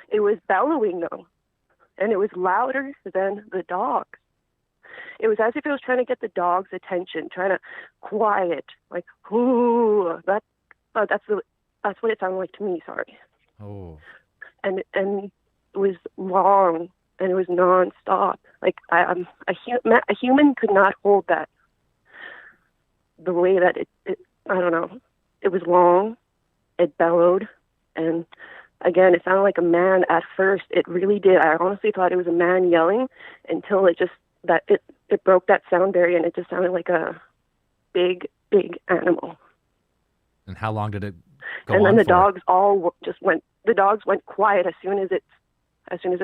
It was bellowing, though, and it was louder than the dogs. It was as if it was trying to get the dog's attention, trying to quiet, like, ooh, that's what it sounded like to me, sorry. Oh. And it was long, and it was nonstop. Like a human could not hold that. The way that it I don't know. It was long. It bellowed, and again, it sounded like a man at first. It really did. I honestly thought it was a man yelling until it broke that sound barrier, and it just sounded like a big animal. And how long did it go on And then the for? dogs all just went. The dogs went quiet as soon as it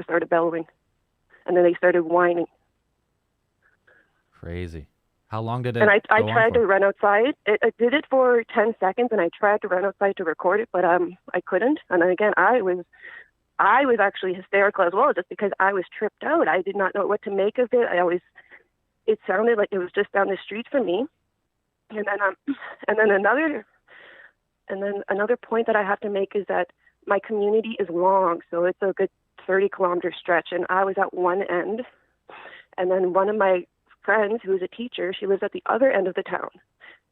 started bellowing, and then they started whining. Crazy. How long did it And I go on tried to for? run outside. I did it for 10 seconds, and I tried to run outside to record it, but I couldn't. And then again, I was actually hysterical as well, just because I was tripped out. I did not know what to make of it. It sounded like it was just down the street from me. And then another point that I have to make is that my community is long, so it's a good 30-kilometer stretch, and I was at one end, and then one of my friends, who is a teacher, she lives at the other end of the town.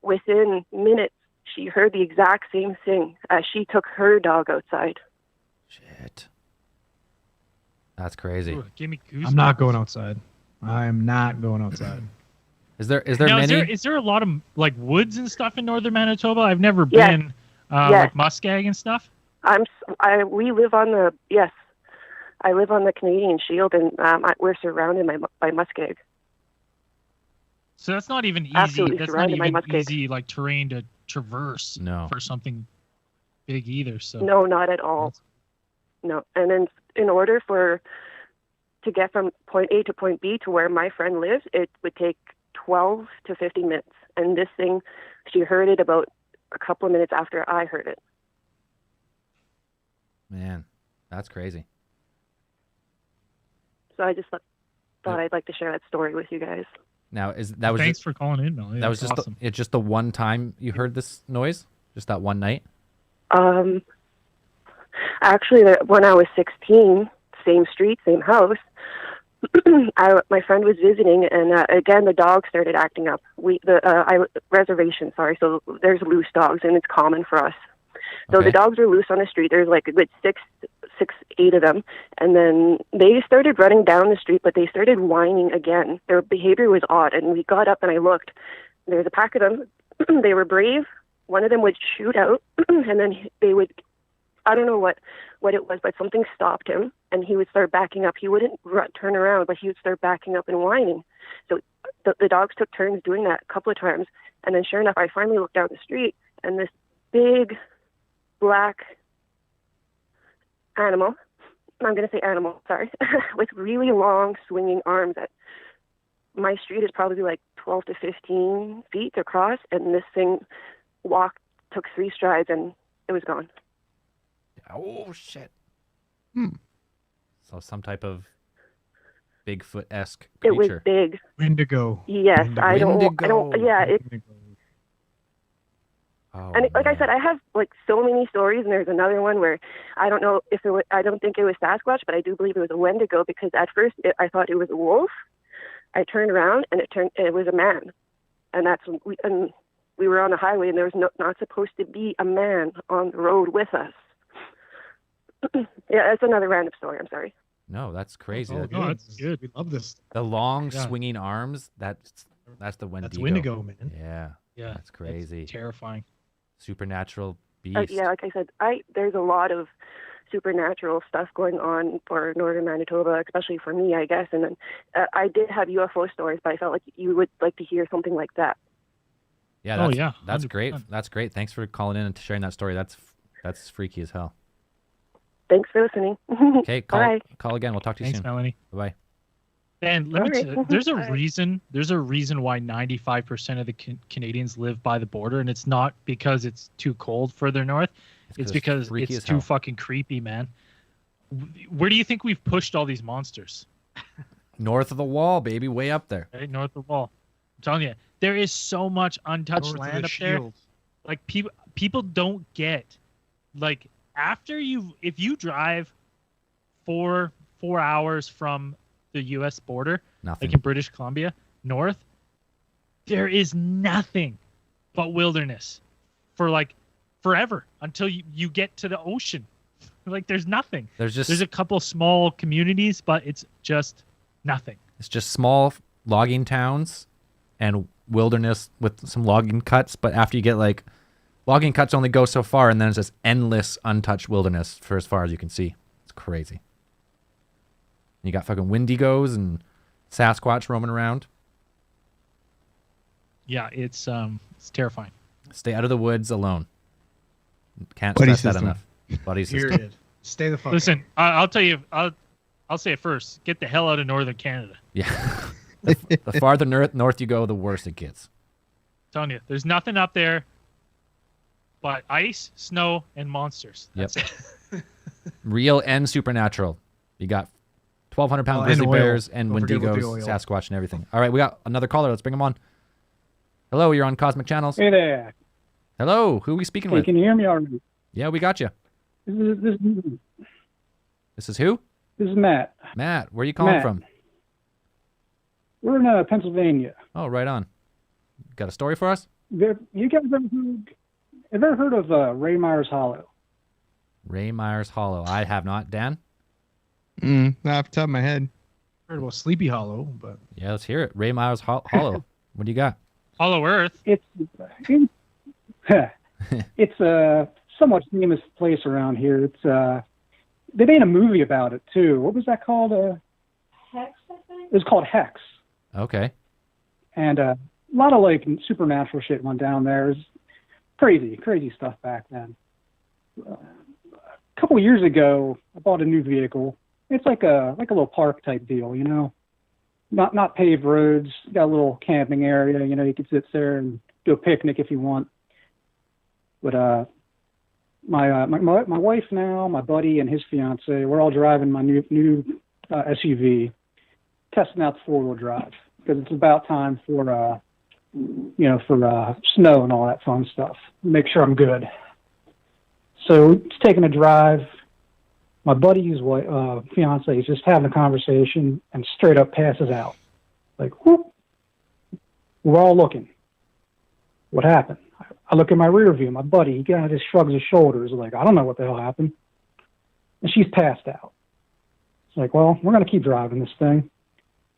Within minutes, she heard the exact same thing as she took her dog outside. Shit. That's crazy. Ooh, give me goosebumps. I'm not going outside. I'm not going outside. Is there Now, many? is there a lot of like woods and stuff in northern Manitoba? I've never Yes. been Yes. like muskeg and stuff. We live on the I live on the Canadian Shield, and we're surrounded by muskeg. So that's not even easy. Absolutely That's not surrounded by even muskeg. easy like terrain to traverse No. for something big either. So No, not at all. No, and then in order for to get from point A to point B to where my friend lives, it would take 12 to 15 minutes. And this thing, she heard it about a couple of minutes after I heard it. Man, that's crazy. So I just thought I'd like to share that story with you guys. Now, Thanks for calling in, Mel. Yeah, that was just awesome. it's just the one time you heard this noise, just that one night. Actually, when I was 16, same street, same house. My friend was visiting, and again the dog started acting up. Reservation, sorry. So there's loose dogs, and it's common for us. So the dogs were loose on the street. There's like a good six, 8 of them, and then they started running down the street, but they started whining again. Their behavior was odd, and we got up and I looked. There's a pack of them. They were brave. One of them would shoot out, and then they would. I don't know what it was, but something stopped him, and he would start backing up. He wouldn't turn around, but he would start backing up and whining. So the dogs took turns doing that a couple of times, and then sure enough, I finally looked down the street, and this big black animal, I'm going to say animal, sorry, with really long swinging arms. My street is probably like 12 to 15 feet across, and this thing took 3 strides, and it was gone. Oh shit! So some type of Bigfoot-esque creature. It was big. Wendigo. Yes, Wendigo. I don't. Yeah, Oh, and like I man. said, I have like so many stories, and there's another one where I don't know if it was, I don't think it was Sasquatch, but I do believe it was a Wendigo, because at first I thought it was a wolf. I turned around and it was a man, and we were on the highway, and there was not supposed to be a man on the road with us. Yeah, that's another random story. I'm sorry. No, that's crazy. Oh, No, that's good. We love this. The long Yeah. swinging arms. That's the Wendigo. That's Wendigo, man. Yeah, Yeah, that's crazy. Terrifying. Supernatural beast. Yeah, like I said, there's a lot of supernatural stuff going on for northern Manitoba, especially for me, I guess. And then I did have UFO stories, but I felt like you would like to hear something like that. Yeah. Oh, That's, yeah, That's great. 100%. That's great. Thanks for calling in and sharing that story. That's freaky as hell. Thanks for listening. Okay, call again. We'll talk to you Thanks, soon. Melanie. Bye. And let me All tell right. you, there's a Bye. reason. There's a reason why 95% of the Canadians live by the border, and it's not because it's too cold further north. It's because freaky it's as hell. too fucking creepy, man. Where do you think we've pushed all these monsters? North of the wall, baby, way up there. Right, north of the wall. I'm telling you, there is so much untouched North of land the up there. shield. Like people don't get, like, if you drive 4 hours from the U.S. border, Nothing. like in British Columbia, north, there is nothing but wilderness for like forever until you get to the ocean. Like there's nothing. There's a couple small communities, but it's just nothing. It's just small logging towns and wilderness with some logging cuts. But after you get like, logging cuts only go so far, and then it's just endless untouched wilderness for as far as you can see. It's crazy. You got fucking Wendigos and Sasquatch roaming around. Yeah, it's terrifying. Stay out of the woods alone. Can't Buddy stress that system. enough. Buddy system. Period. Stay the fuck. Listen, I'll tell you, I'll say it first. Get the hell out of northern Canada. Yeah. The farther north you go, the worse it gets. I'm telling you, there's nothing up there but ice, snow, and monsters. Yep. That's it. Real and supernatural. You got 1,200-pound Oh, and grizzly oil. bears and Don't forget about the Wendigos, oil. Sasquatch, and everything. All right, we got another caller. Let's bring him on. Hello, you're on Cosmic Channels. Hey there. Hello, who are we speaking Hey, with? can you hear me all right? Yeah, we got you. This is who? This is Matt. Matt, where are you calling Matt. from? We're in Pennsylvania. Oh, right on. Got a story for us? You guys ever heard of Ray Myers Hollow? Ray Myers Hollow. I have not. Dan? Not off the top of my head. Heard about Sleepy Hollow, but Yeah, let's hear it. Ray Myers Hollow. What do you got? Hollow Earth. It's it's a somewhat famous place around here. It's they made a movie about it too. What was that called? Hex, I think. It was called Hex. Okay. And a lot of like supernatural shit went down there. It was crazy stuff back then. A couple of years ago, I bought a new vehicle, It's like a little park type deal, you know. Not paved roads. Got a little camping area, you know. You can sit there and do a picnic if you want. But my wife now, my buddy and his fiance, we're all driving my new SUV, testing out the 4-wheel drive because it's about time for snow and all that fun stuff. Make sure I'm good. So it's taking a drive. My buddy's fiance is just having a conversation and straight up passes out. Like, whoop. We're all looking. What happened? I look in my rear view. My buddy, he kind of just shrugs his shoulders like, I don't know what the hell happened. And she's passed out. It's like, well, we're going to keep driving this thing.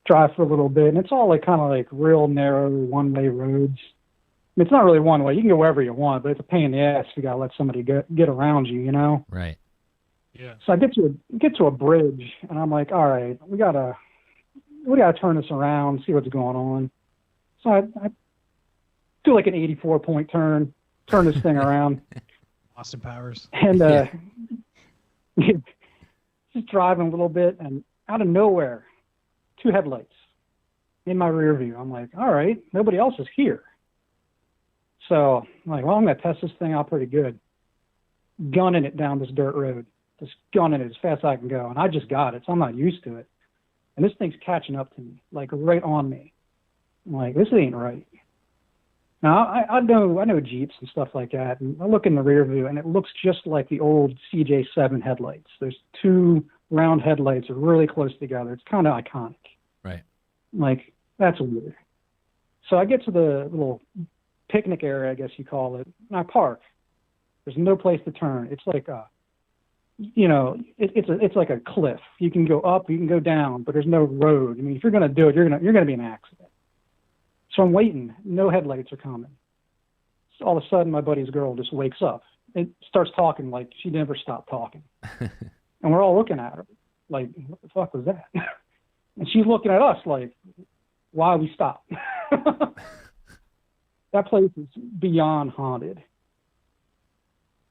Drive for a little bit. And it's all like kind of like real narrow one-way roads. I mean, it's not really one way. You can go wherever you want, but it's a pain in the ass if you got to let somebody get around you, you know? Right. Yeah. So I get to a bridge, and I'm like, all right, we gotta turn this around, see what's going on. So I do like an 84-point turn this thing around. Austin Powers. And just driving a little bit, and out of nowhere, 2 headlights in my rear view. I'm like, all right, nobody else is here. So I'm like, well, I'm going to test this thing out pretty good. Gunning it down this dirt road. Just gunning it as fast as I can go. And I just got it, so I'm not used to it. And this thing's catching up to me, like right on me. I'm like, this ain't right. Now, I know Jeeps and stuff like that, and I look in the rear view, and it looks just like the old CJ7 headlights. There's 2 round headlights really close together. It's kind of iconic. Right. Like, that's weird. So I get to the little picnic area, I guess you call it, and I park. There's no place to turn. It's like it's like a cliff. You can go up, you can go down, but there's no road. I mean, if you're going to do it, you're going to be in an accident. So I'm waiting. No headlights are coming. So all of a sudden, my buddy's girl just wakes up and starts talking like she never stopped talking. And we're all looking at her like, what the fuck was that? And she's looking at us like, why we stopped? That place is beyond haunted.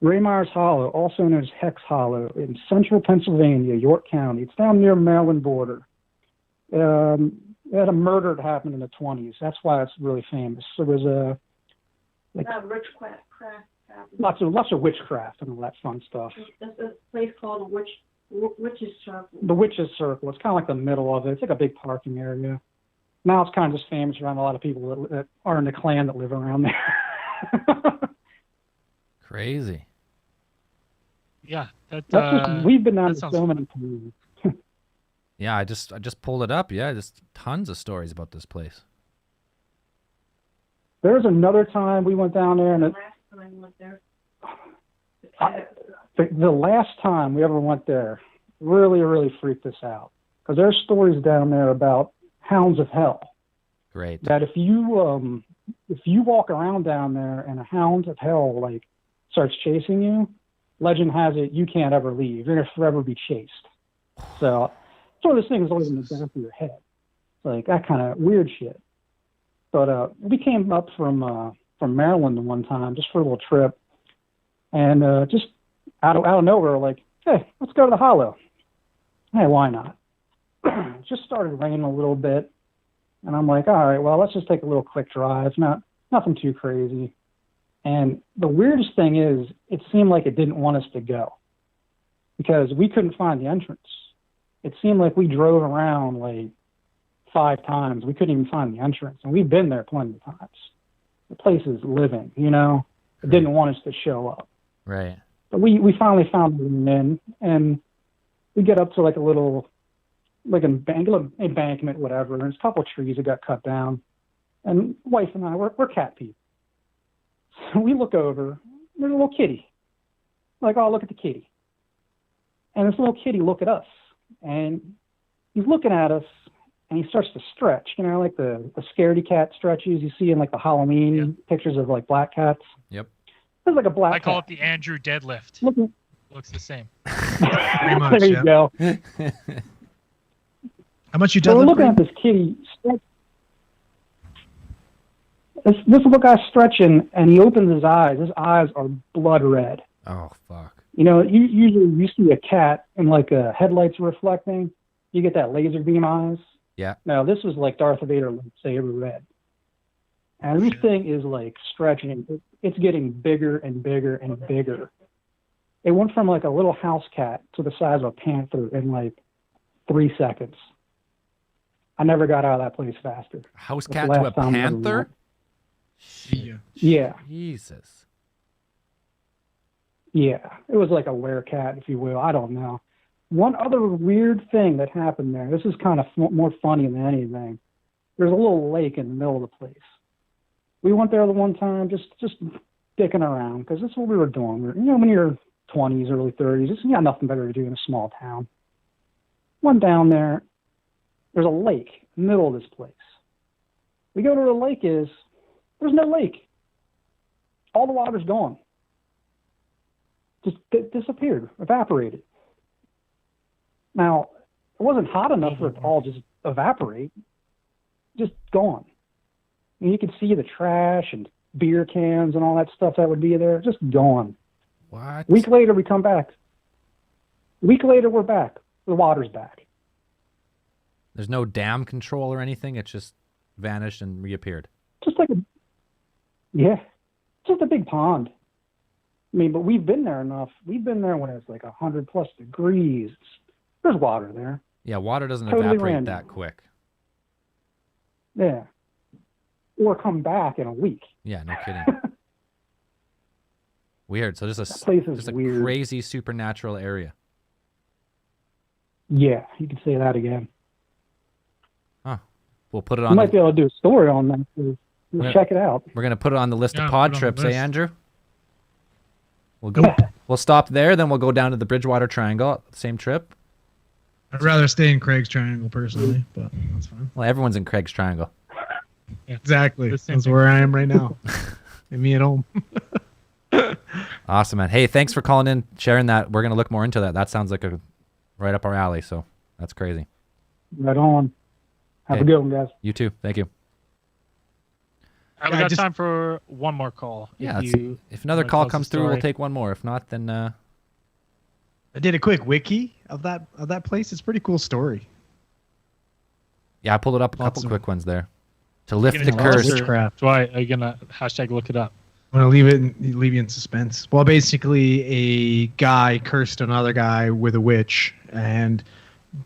Raymeyer's Hollow, also known as Hex Hollow, in central Pennsylvania, York County. It's down near Maryland border. It had a murder that happened in the 1920s. That's why it's really famous. There was witchcraft. lots of witchcraft and all that fun stuff. There's a place called the Witch's Circle. The Witch's Circle. It's kind of like the middle of it. It's like a big parking area. Now it's kind of just famous around a lot of people that are in the clan that live around there. Crazy. Yeah, we've been down to so many times. Yeah, I just pulled it up. Yeah, just tons of stories about this place. There was another time we went down there, and last time I went there. The last time we ever went there really freaked us out, because there's stories down there about hounds of hell. Great. That if you walk around down there and a hound of hell like starts chasing you, legend has it you can't ever leave. You're gonna forever be chased. So sort of this thing is always in the back of your head, like that kind of weird shit. But we came up from Maryland one time just for a little trip, and just out of nowhere, like, hey, let's go to the Hollow. Hey, why not? It just started raining a little bit, and I'm like, all right, well, let's just take a little quick drive, nothing too crazy. And the weirdest thing is, it seemed like it didn't want us to go, because we couldn't find the entrance. It seemed like we drove around like 5 times. We couldn't even find the entrance, and we've been there plenty of times. The place is living, you know. It didn't want us to show up. Right. But we finally found the in, and we get up to like a little, like embankment, whatever, and there's a couple of trees that got cut down. And wife and I, we're cat people. So we look over, there's a little kitty. Like, oh, look at the kitty. And this little kitty look at us, and he's looking at us, and he starts to stretch, you know, like the scaredy cat stretches you see in like the Halloween pictures of like black cats. Yep. It's like a black I call cat. it the Andrew deadlift. Looks the same. Pretty much, there you go. How much you So deadlift? we're looking at this kitty stretch. This little guy's stretching, and he opens his eyes. His eyes are blood red. Oh, fuck. You know, usually you see a cat and like a headlights reflecting, you get that laser beam eyes. Yeah. No, this was like Darth Vader lightsaber red. And this thing is like stretching. It's getting bigger and bigger and bigger. It went from like a little house cat to the size of a panther in like 3 seconds. I never got out of that place faster. House That's cat the to a last time I ever panther? went. Yeah. Yeah. Jesus. Yeah. It was like a werecat, if you will. I don't know. One other weird thing that happened there. This is kind of more funny than anything. There's a little lake in the middle of the place. We went there the one time, just dicking around, because that's what we were doing. You know, when you're 20s, early 30s, you got nothing better to do in a small town. Went down there. There's a lake in the middle of this place. We go to where the lake is. There's no lake. All the water's gone. Just disappeared, evaporated. Now, it wasn't hot enough for it to all just evaporate. Just gone. And you could see the trash and beer cans and all that stuff that would be there, just gone. What? Week later, we come back. Week later, we're back. The water's back. There's no dam control or anything. It just vanished and reappeared. Just like just a big pond. I mean, but we've been there enough. We've been there when it's like 100+ degrees. There's water there. Yeah, water doesn't Totally evaporate random. that quick. Yeah. Or come back in a week. Yeah, no kidding. Weird. So That place is just a weird. crazy supernatural area. Yeah, you could say that again. Huh. We'll put it You on. might be able to do a story on that. So Yeah. check it out. We're gonna put it on the list Yeah, of put it pod on the trips, list. Andrew? We'll go. We'll stop there, then we'll go down to the Bridgewater Triangle. Same trip. I'd rather stay in Craig's Triangle personally, but that's fine. Well, everyone's in Craig's Triangle. Exactly. The same That's thing. where I am right now. And me at home. Awesome, man. Hey, thanks for calling in, sharing that. We're gonna look more into that. That sounds like right up our alley. So that's crazy. Right on. Have Hey. a good one, guys. You too. Thank you. We Yeah, got just- time for one more call. Yeah. If another wanna call tell us a comes through, we'll story. take one more. If not, then I did a quick wiki of that place. It's a pretty cool story. yeah, I pulled it up. A Lots couple of- quick ones there. To lift You're the gonna curse. witchcraft. Why are you gonna hashtag look it up? I'm gonna leave you in suspense. Well, basically, a guy cursed another guy with a witch, and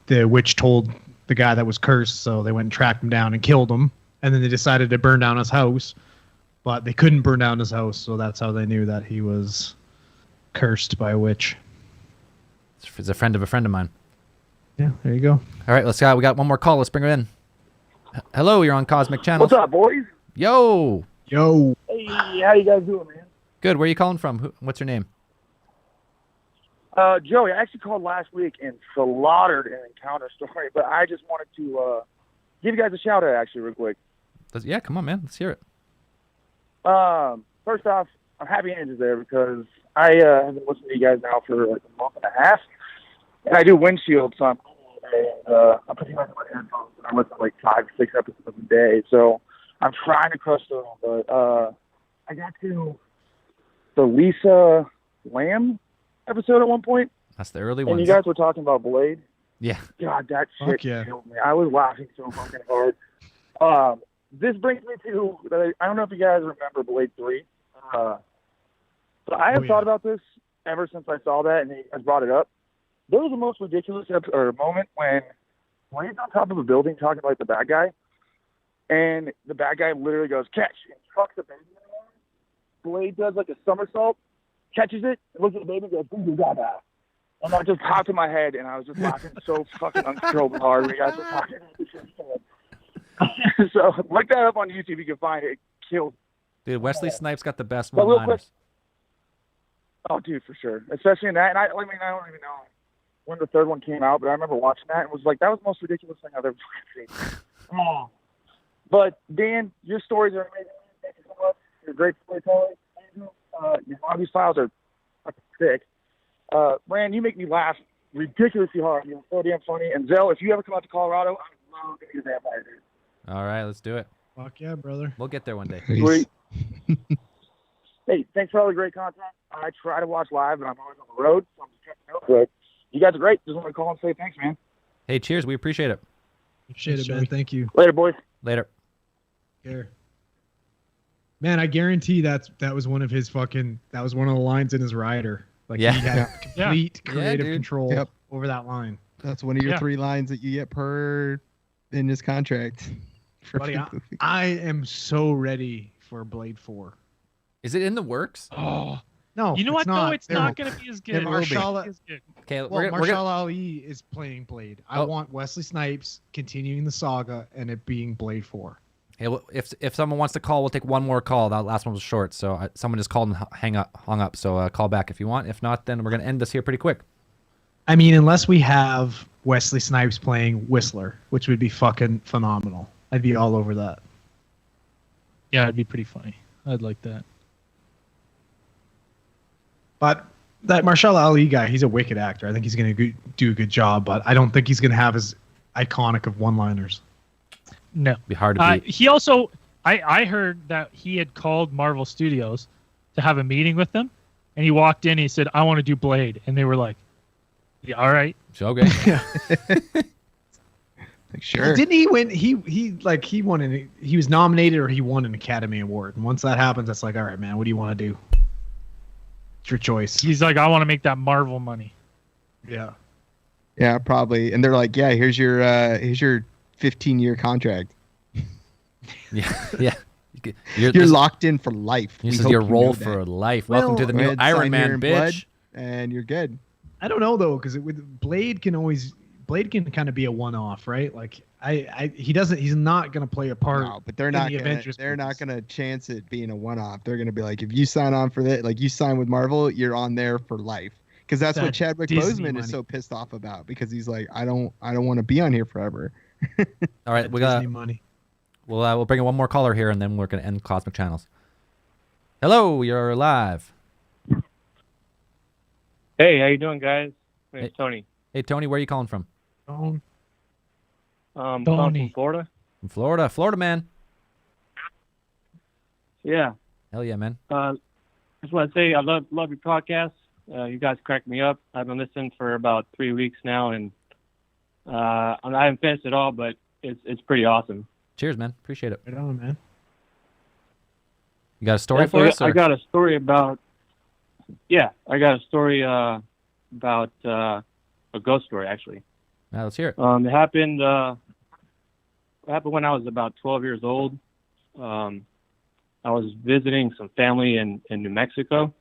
the witch told the guy that was cursed, so they went and tracked him down and killed him. And then they decided to burn down his house, but they couldn't burn down his house, so that's how they knew that he was cursed by a witch. It's a friend of a friend of mine. Yeah, there you go. All right, let's go. We got one more call. Let's bring her in. Hello, you're on Cosmic Channel. What's up, boys? Yo. Yo. Hey, how you guys doing, man? Good. Where are you calling from? What's your name? Joey, I actually called last week and slaughtered an encounter story, but I just wanted to give you guys a shout out, actually, real quick. Yeah, come on, man. Let's hear it. First off, I'm happy Andrew's there because I have been listening to you guys now for like a month and a half, and I do windshield, so I'm putting on my headphones, and I listen to like 5 or 6 episodes a day, so I'm trying to crush through them, but I got to the Lisa Lamb episode at one point, That's the early and ones. you guys were talking about Blade. Yeah. God, that Fuck shit yeah. killed me. I was laughing so fucking hard. This brings me to, I don't know if you guys remember Blade 3. So I have thought about this ever since I saw that and you guys brought it up. There was the most ridiculous moment when Blade's on top of a building talking about the bad guy, and the bad guy literally goes, catch, and chucks the baby in the air. Blade does like a somersault, catches it, and looks at the baby and goes, "Boo, gaga." And that just popped in my head, and I was just laughing so fucking uncontrollably hard when you guys were talking about this. So look that up on YouTube. You can find it. It killed. Dude, Wesley Snipes got the best But real one-liners. Oh, dude, for sure. Especially in that. And I mean, I don't even know when the third one came out, but I remember watching that and was like, that was the most ridiculous thing I've ever seen. Oh. But Dan, your stories are amazing. Thank you so much. You're a great storyteller. Andrew, your hobbies files are fucking sick. Rand, you make me laugh ridiculously hard. You're so damn funny. And Zell, if you ever come out to Colorado, I'm love to be a vampire, dude. All right, let's do it. Fuck yeah, brother. We'll get there one day. Sweet. Hey, thanks for all the great content. I try to watch live, and I'm always on the road, so I'm just checking out. But you guys are great. Just want to call and say thanks, man. Hey, cheers. We appreciate it. Appreciate it, man. Thank you. Later, boys. Later. Here. Man, I guarantee that was one of his fucking. That was one of the lines in his rider. Like Yeah. he had complete creative dude. control Yep. over that line. That's one of your Yeah. 3 lines that you get per in this contract. For Buddy, the movie. I am so ready for Blade 4. Is it in the works? Oh no! You know what? Not. No, it's not going to be as good. It will be. As good. Okay, Well, we're Marshall gonna, Ali is playing Blade. I Oh. want Wesley Snipes continuing the saga and it being Blade 4. hey, well, if someone wants to call, we'll take one more call. That last one was short, so someone just called and hung up. So call back if you want. If not, then we're gonna end this here pretty quick. I mean, unless we have Wesley Snipes playing Whistler, which would be fucking phenomenal. I'd be all over that. Yeah, it'd be pretty funny. I'd like that. But that Marshall Ali guy, he's a wicked actor. I think he's going to do a good job, but I don't think he's going to have as iconic of one-liners. No. It'd be hard to beat. He also, I heard that he had called Marvel Studios to have a meeting with them, and he walked in and he said, I want to do Blade. And they were like, yeah, all right. So, okay. Like, sure. Didn't he win? He won he was nominated or he won an Academy Award. And once that happens, that's like, all right, man, what do you want to do? It's your choice. He's like, I want to make that Marvel money. Yeah. Yeah, probably. And they're like, yeah, here's your 15-year contract. Yeah. You're locked in for life. This We is hope your you role know that. for life. Well, Welcome to the Go new ahead, Iron sign here Man, in bitch. blood, and you're good. I don't know though, because with Blade can kind of be a one-off, right? Like he's not gonna play a part. No, but they're in not the gonna, Avengers they're not movies. gonna chance it being a one-off. They're gonna be like, if you sign on for that, like you sign with Marvel, you're on there for life. Because that's what That Chadwick Disney Boseman money. is so pissed off about. Because he's like, I don't want to be on here forever. All right, we Disney got. money. We'll bring in one more caller here, and then we're gonna end Cosmic Channels. Hello, you're live. Hey, how you doing, guys? My name's Hey. Tony. Hey, Tony, where are you calling from? Don't. Calling Tony. from Florida. From Florida, man. Yeah. Hell yeah, man. Just want to say I love your podcast. You guys crack me up. I've been listening for about 3 weeks now, and I haven't finished it all, but it's pretty awesome. Cheers, man. Appreciate it. Right on, man. You got a story Yeah, for us? I or- got a story about. Yeah, I got a story about a ghost story actually. Yeah, let's hear it. It happened when I was about 12 years old. I was visiting some family in New Mexico.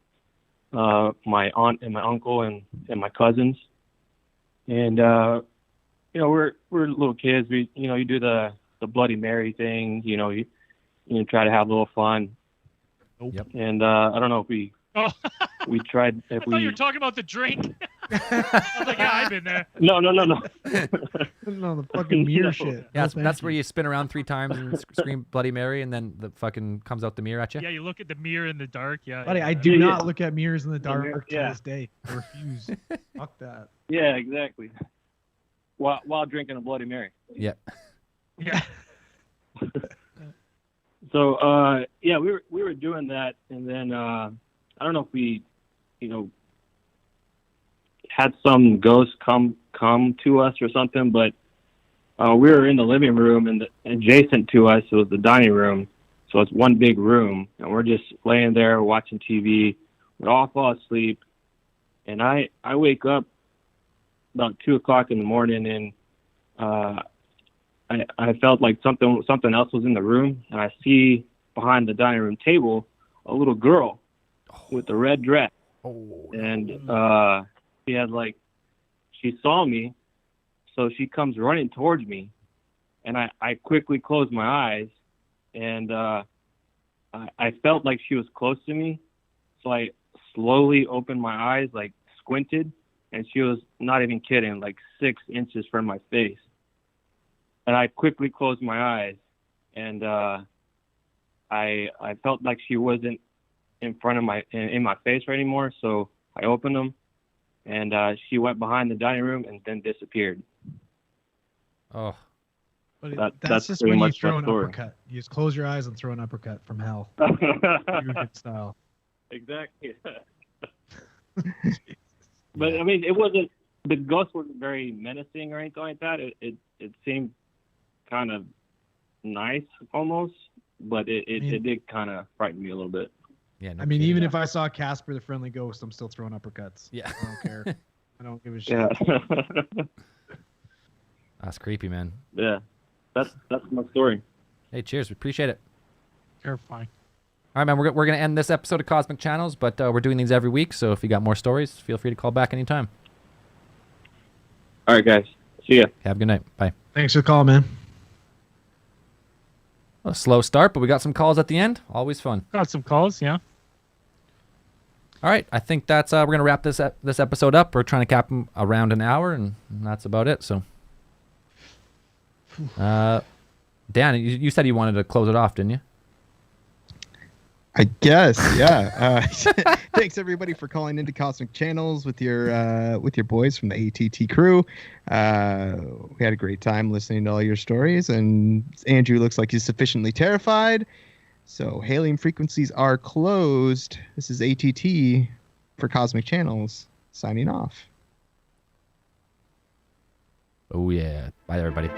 My aunt and my uncle and my cousins. And we're little kids. We you do the Bloody Mary thing. You try to have a little fun. Yep. And I don't know if we Oh, we tried I if thought you we were talking about the drink. I was like, yeah, I've been there. no. Putting on the fucking mirror No. shit. Yeah, No, that's thank where you spin around 3 times and scream Bloody Mary, and then the fucking comes out the mirror at you. Yeah, you look at the mirror in the dark. Yeah. Buddy, yeah. I do Yeah. not look at mirrors in the dark to Yeah. this day. I refuse. Fuck that. Yeah, exactly. While drinking a Bloody Mary. Yeah. Yeah. So we were doing that, and then I don't know if we, had some ghost come to us or something, but we were in the living room, and adjacent to us was the dining room. So it's one big room, and we're just laying there watching TV. We all fall asleep, and I wake up about 2:00 in the morning, and I felt like something else was in the room, and I see behind the dining room table a little girl with a red dress, and she saw me, so she comes running towards me, and I quickly closed my eyes, and I felt like she was close to me, so I slowly opened my eyes, like squinted, and she was not even kidding, like 6 inches from my face. And I quickly closed my eyes, and I felt like she wasn't in front of in my face anymore. So I opened them, and she went behind the dining room and then disappeared. Oh. But That's that's just pretty when you much my throw an story. uppercut. You just close your eyes and throw an uppercut from hell. Pure good style. Exactly. But I mean, it wasn't. The ghost wasn't very menacing or anything like that. It seemed kind of nice almost, but it did kind of frighten me a little bit. Yeah. No I mean, kidding. even if I saw Casper the Friendly Ghost, I'm still throwing uppercuts. Yeah. I don't care. I don't give a shit. Yeah. That's creepy, man. Yeah. That's my story. Hey, cheers. We appreciate it. You're fine. All right, man. We're going to end this episode of Cosmic Channels, but we're doing these every week. So if you got more stories, feel free to call back anytime. All right, guys. See ya. Have a good night. Bye. Thanks for the call, man. A slow start, but we got some calls at the end. Always fun. Got some calls, yeah. All right, I think that's we're gonna wrap this episode up. We're trying to cap them around an hour, and that's about it. So, Dan, you said you wanted to close it off, didn't you? I guess, yeah. Thanks everybody for calling into Cosmic Channels with your boys from the ATT crew. We had a great time listening to all your stories, and Andrew looks like he's sufficiently terrified. So hailing frequencies are closed. This is ATT for Cosmic Channels signing off. Oh yeah. Bye everybody.